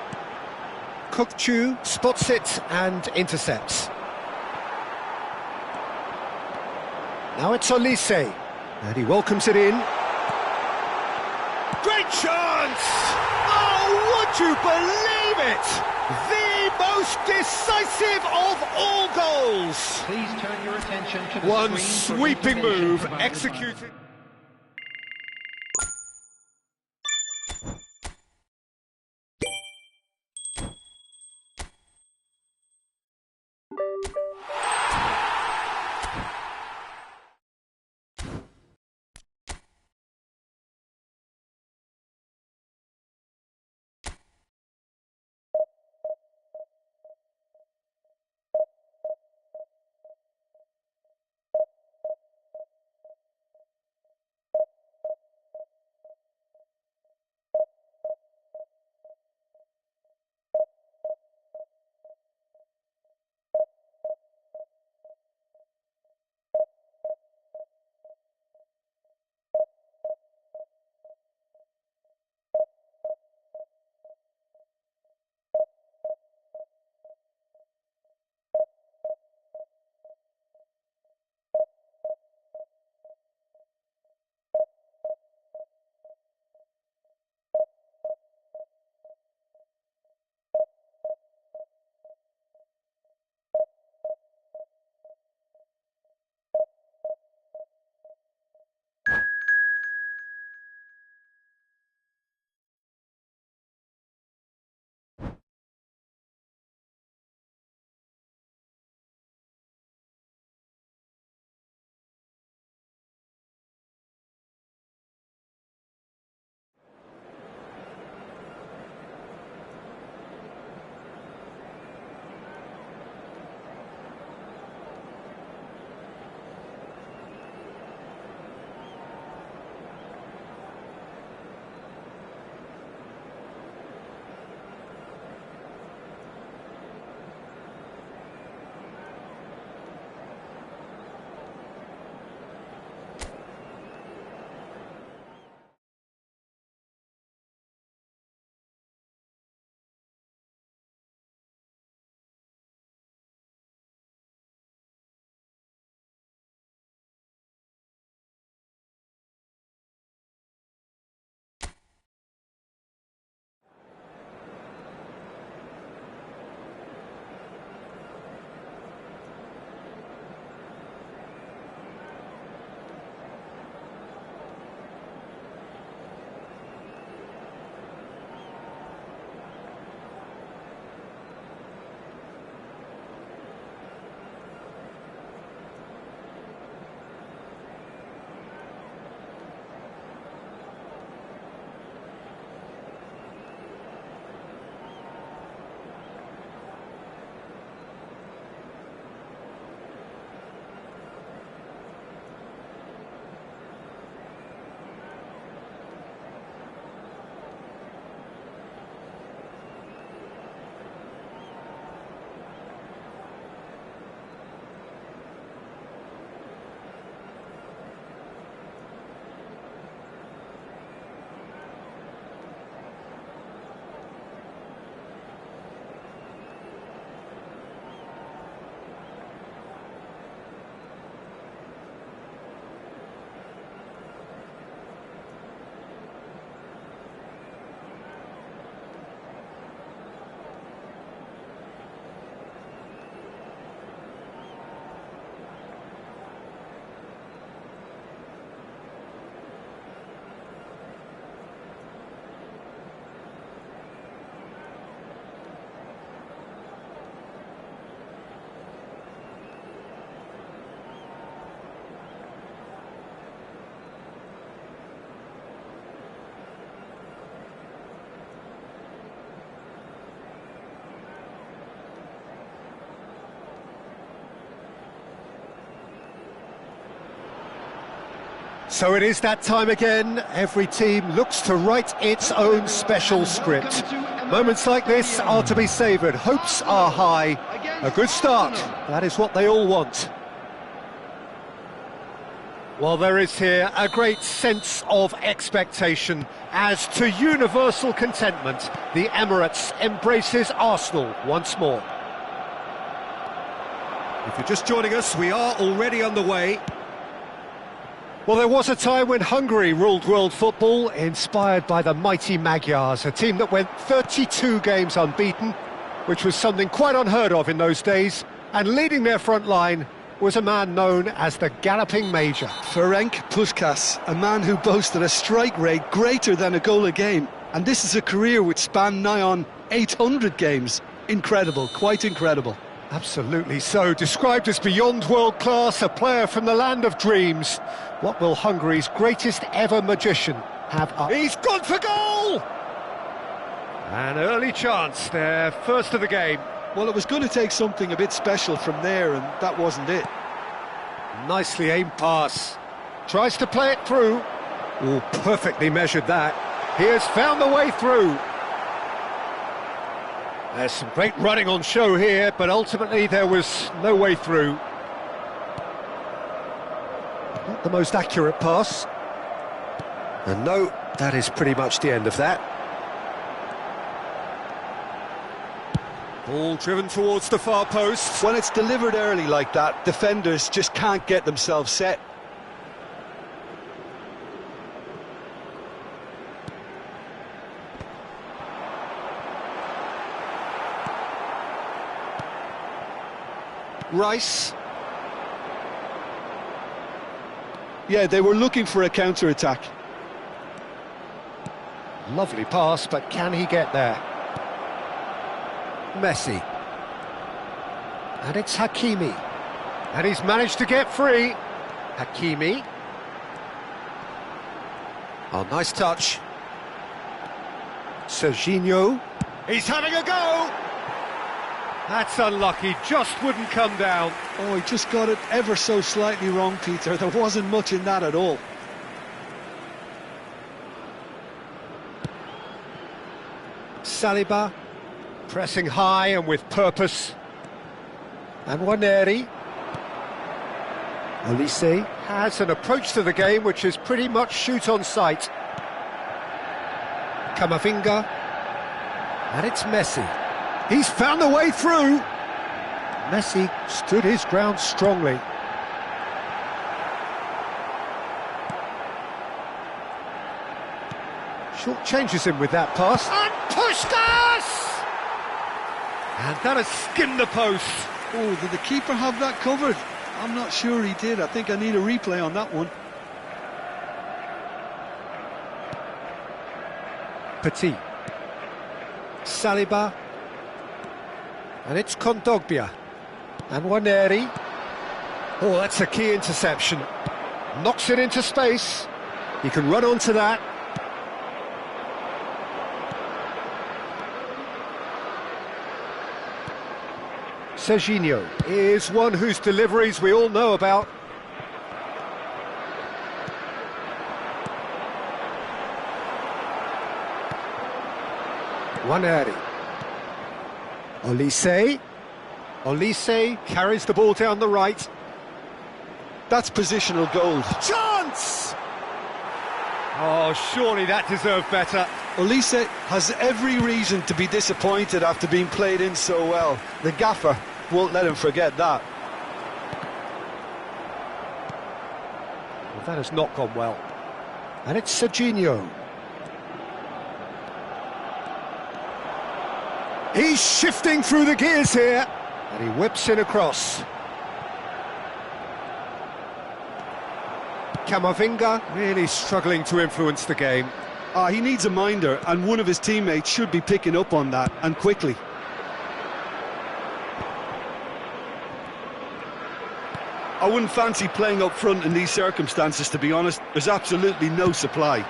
Kukçu spots it and intercepts. Now it's Olise. And he welcomes it in. Great chance! Oh, would you believe it? The most decisive of all goals. Please turn your attention to the One screen for sweeping information move provided by- executed. So it is that time again. Every team looks to write its own special script. Moments like this are to be savoured. Hopes are high. A good start. That is what they all want. Well, there is here a great sense of expectation as to universal contentment. The Emirates embraces Arsenal once more. If you're just joining us, we are already underway. Well, there was a time when Hungary ruled world football, inspired by the mighty Magyars, a team that went 32 games unbeaten, which was something quite unheard of in those days, and leading their front line was a man known as the Galloping Major. Ferenc Puskás, a man who boasted a strike rate greater than a goal a game, and this is a career which spanned nigh on 800 games. Incredible, quite incredible. Absolutely so. Described as beyond world class, a player from the land of dreams. What will Hungary's greatest ever magician have up? He's gone for goal! An early chance there, first of the game. Well, it was going to take something a bit special from there, and that wasn't it. Nicely aimed pass. Tries to play it through. Oh, perfectly measured that. He has found the way through. There's some great running on show here, but ultimately there was no way through. Not the most accurate pass. And no, that is pretty much the end of that. Ball driven towards the far post. When it's delivered early like that, defenders just can't get themselves set. Rice. Yeah, they were looking for a counter-attack. Lovely pass, but can he get there? Messi. And it's Hakimi. And he's managed to get free. Hakimi. Oh, nice touch. Serginho. He's having a go! That's unlucky, just wouldn't come down. Oh, he just got it ever so slightly wrong, Peter. There wasn't much in that at all. Saliba, pressing high and with purpose. And Waneri. Olise has an approach to the game which is pretty much shoot on sight. Camavinga. And it's Messi. He's found the way through. Messi stood his ground strongly. Short changes him with that pass. And Puskás! And that has skimmed the post. Oh, did the keeper have that covered? I'm not sure he did. I think I need a replay on that one. Petit. Saliba. And it's Kondogbia. And Waneri. Oh, that's a key interception. Knocks it into space. He can run onto that. Serginho is one whose deliveries we all know about. Waneri. Olise. Olise carries the ball down the right. That's positional gold. Chance! Oh, surely that deserved better. Olise has every reason to be disappointed after being played in so well. The gaffer won't let him forget that. Well, that has not gone well. And it's Serginho. He's shifting through the gears here. And he whips it across. Camavinga really struggling to influence the game. He needs a minder, and one of his teammates should be picking up on that, and quickly. I wouldn't fancy playing up front in these circumstances, to be honest. There's absolutely no supply.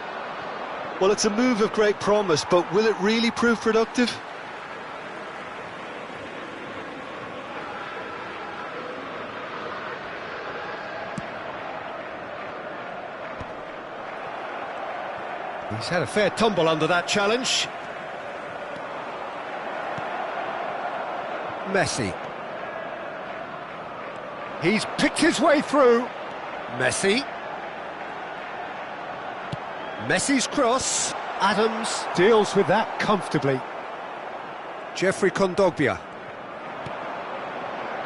Well, it's a move of great promise, but will it really prove productive? He's had a fair tumble under that challenge. Messi. He's picked his way through. Messi. Messi's cross. Adams deals with that comfortably. Jeffrey Kondogbia.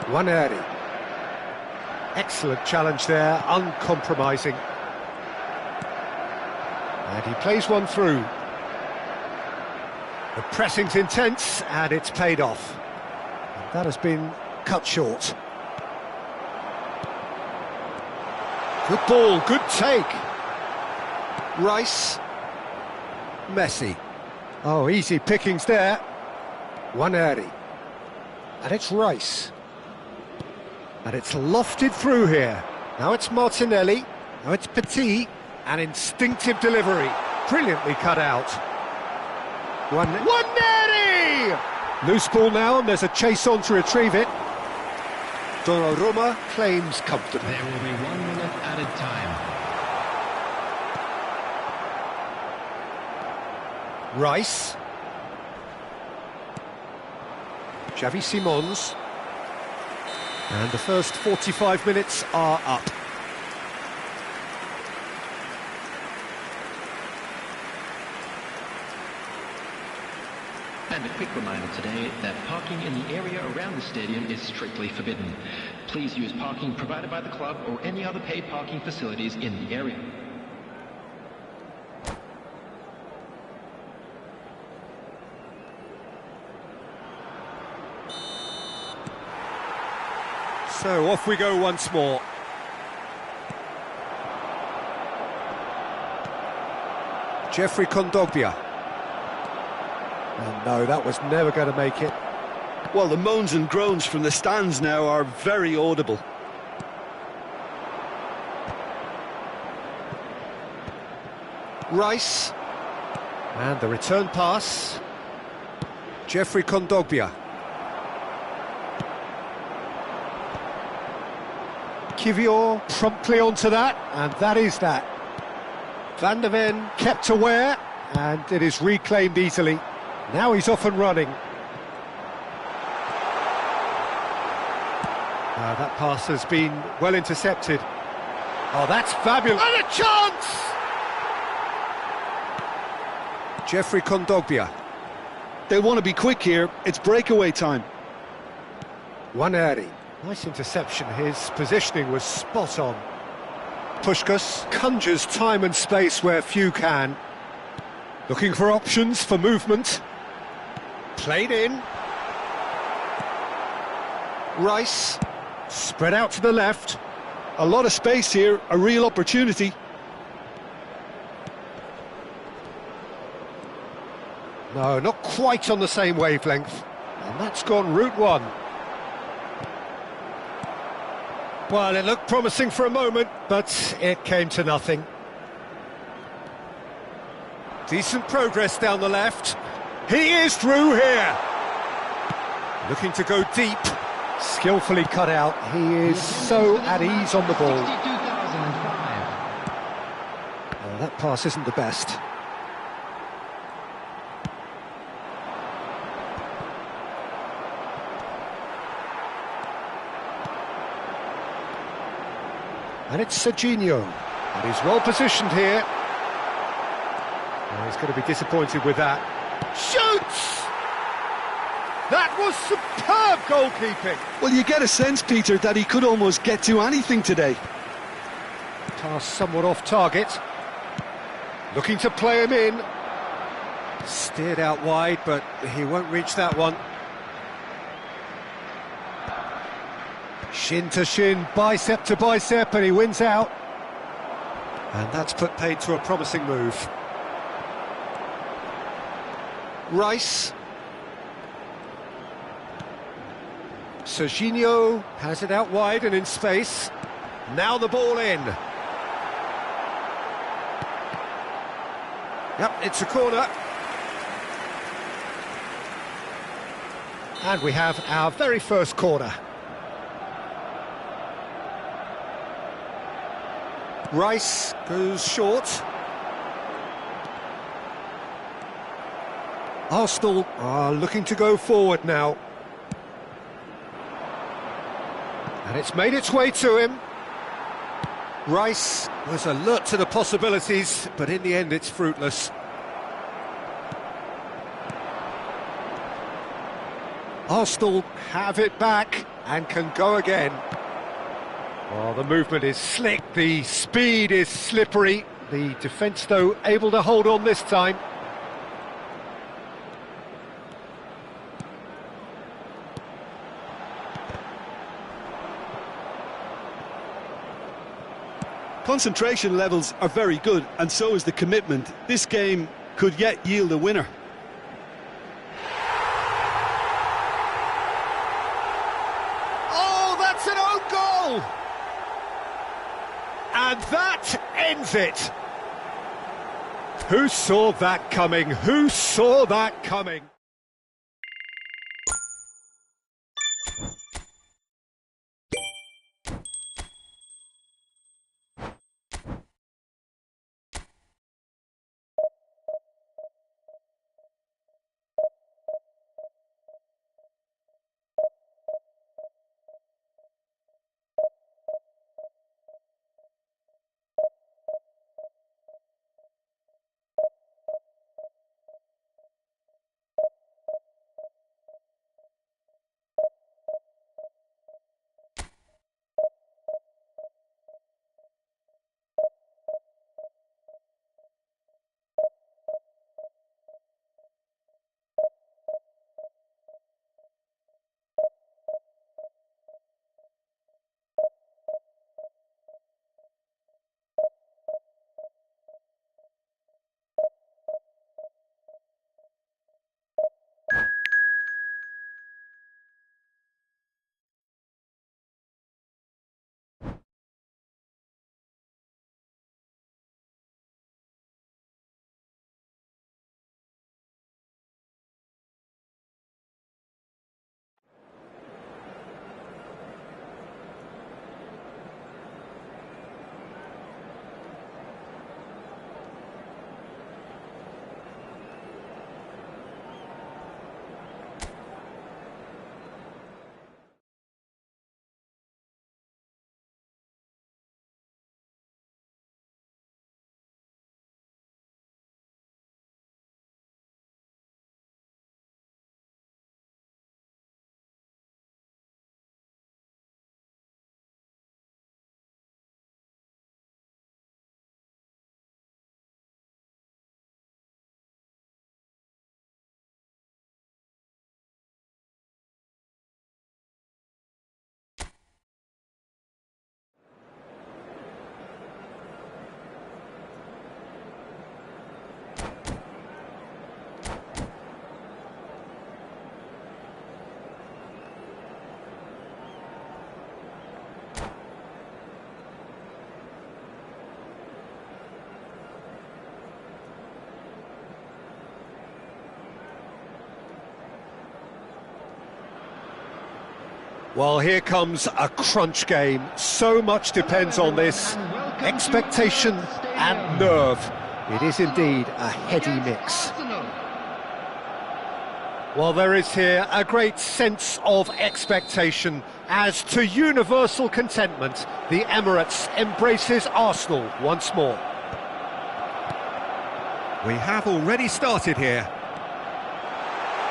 Waneri. Excellent challenge there, uncompromising. And he plays one through. The pressing's intense, and it's paid off. And that has been cut short. Good ball, good take. Rice. Messi. Oh, easy pickings there. Waneri. And it's Rice. And it's lofted through here. Now it's Martinelli. Now it's Petit. An instinctive delivery. Brilliantly cut out. Waneri! Loose ball now, and there's a chase on to retrieve it. Donnarumma claims comfortably. There will be 1 minute added time. Rice. Xavi Simons. And the first 45 minutes are up. And a quick reminder today that parking in the area around the stadium is strictly forbidden. Please use parking provided by the club or any other paid parking facilities in the area. So off we go once more. Jeffrey Kondogbia. Oh no, that was never going to make it. Well, the moans and groans from the stands now are very audible. Rice. And the return pass. Jeffrey Kondogbia. Kivior promptly onto that, and that is that. Van der Ven kept aware, and it is reclaimed easily. Now he's off and running. That pass has been well intercepted. Oh, that's fabulous. And a chance! Jeffrey Kondogbia. They want to be quick here. It's breakaway time. Waneri. Nice interception. His positioning was spot on. Puskás conjures time and space where few can. Looking for options for movement. Played in. Rice. Spread out to the left. A lot of space here, a real opportunity. No, not quite on the same wavelength. And that's gone route one. Well, it looked promising for a moment, but it came to nothing. Decent progress down the left. He is through here. Looking to go deep. Skillfully cut out. He is so at ease on the ball. That pass isn't the best. And it's Serginho. And he's well positioned here. He's going to be disappointed with that. Shoots! That was superb goalkeeping. Well, you get a sense, Peter, that he could almost get to anything today. Pass somewhat off target. Looking to play him in. Steered out wide, but he won't reach that one. Shin to shin, bicep to bicep, and he wins out. And that's put paid to a promising move. Rice. Serginho has it out wide and in space. Now the ball in. Yep, it's a corner. And we have our very first corner. Rice goes short. Arsenal are looking to go forward now. And it's made its way to him. Rice was alert to the possibilities, but in the end it's fruitless. Arsenal have it back and can go again. Oh, the movement is slick, the speed is slippery. The defence, though, able to hold on this time. Concentration levels are very good, and so is the commitment. This game could yet yield a winner. Oh, that's an own goal! And that ends it. Who saw that coming? Who saw that coming? Well, here comes a crunch game. So much depends on this. Expectation and nerve. It is indeed a heady mix. Well, there is here a great sense of expectation as to universal contentment. The Emirates embraces Arsenal once more. We have already started here.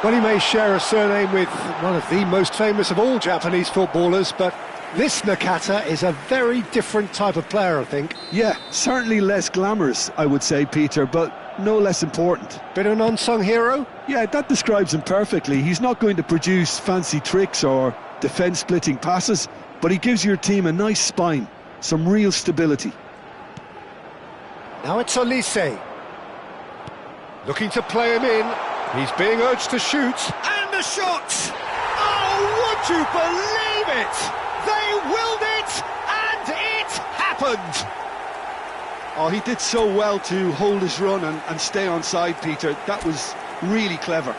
Well, he may share a surname with one of the most famous of all Japanese footballers, but this Nakata is a very different type of player, I think. Yeah, certainly less glamorous, I would say, Peter, but no less important. Bit of an unsung hero? Yeah, that describes him perfectly. He's not going to produce fancy tricks or defence-splitting passes, but he gives your team a nice spine, some real stability. Now it's Olise. Looking to play him in. He's being urged to shoot, and the shot! Oh, would you believe it? They willed it, and it happened! Oh, he did so well to hold his run and stay on side, Peter. That was really clever.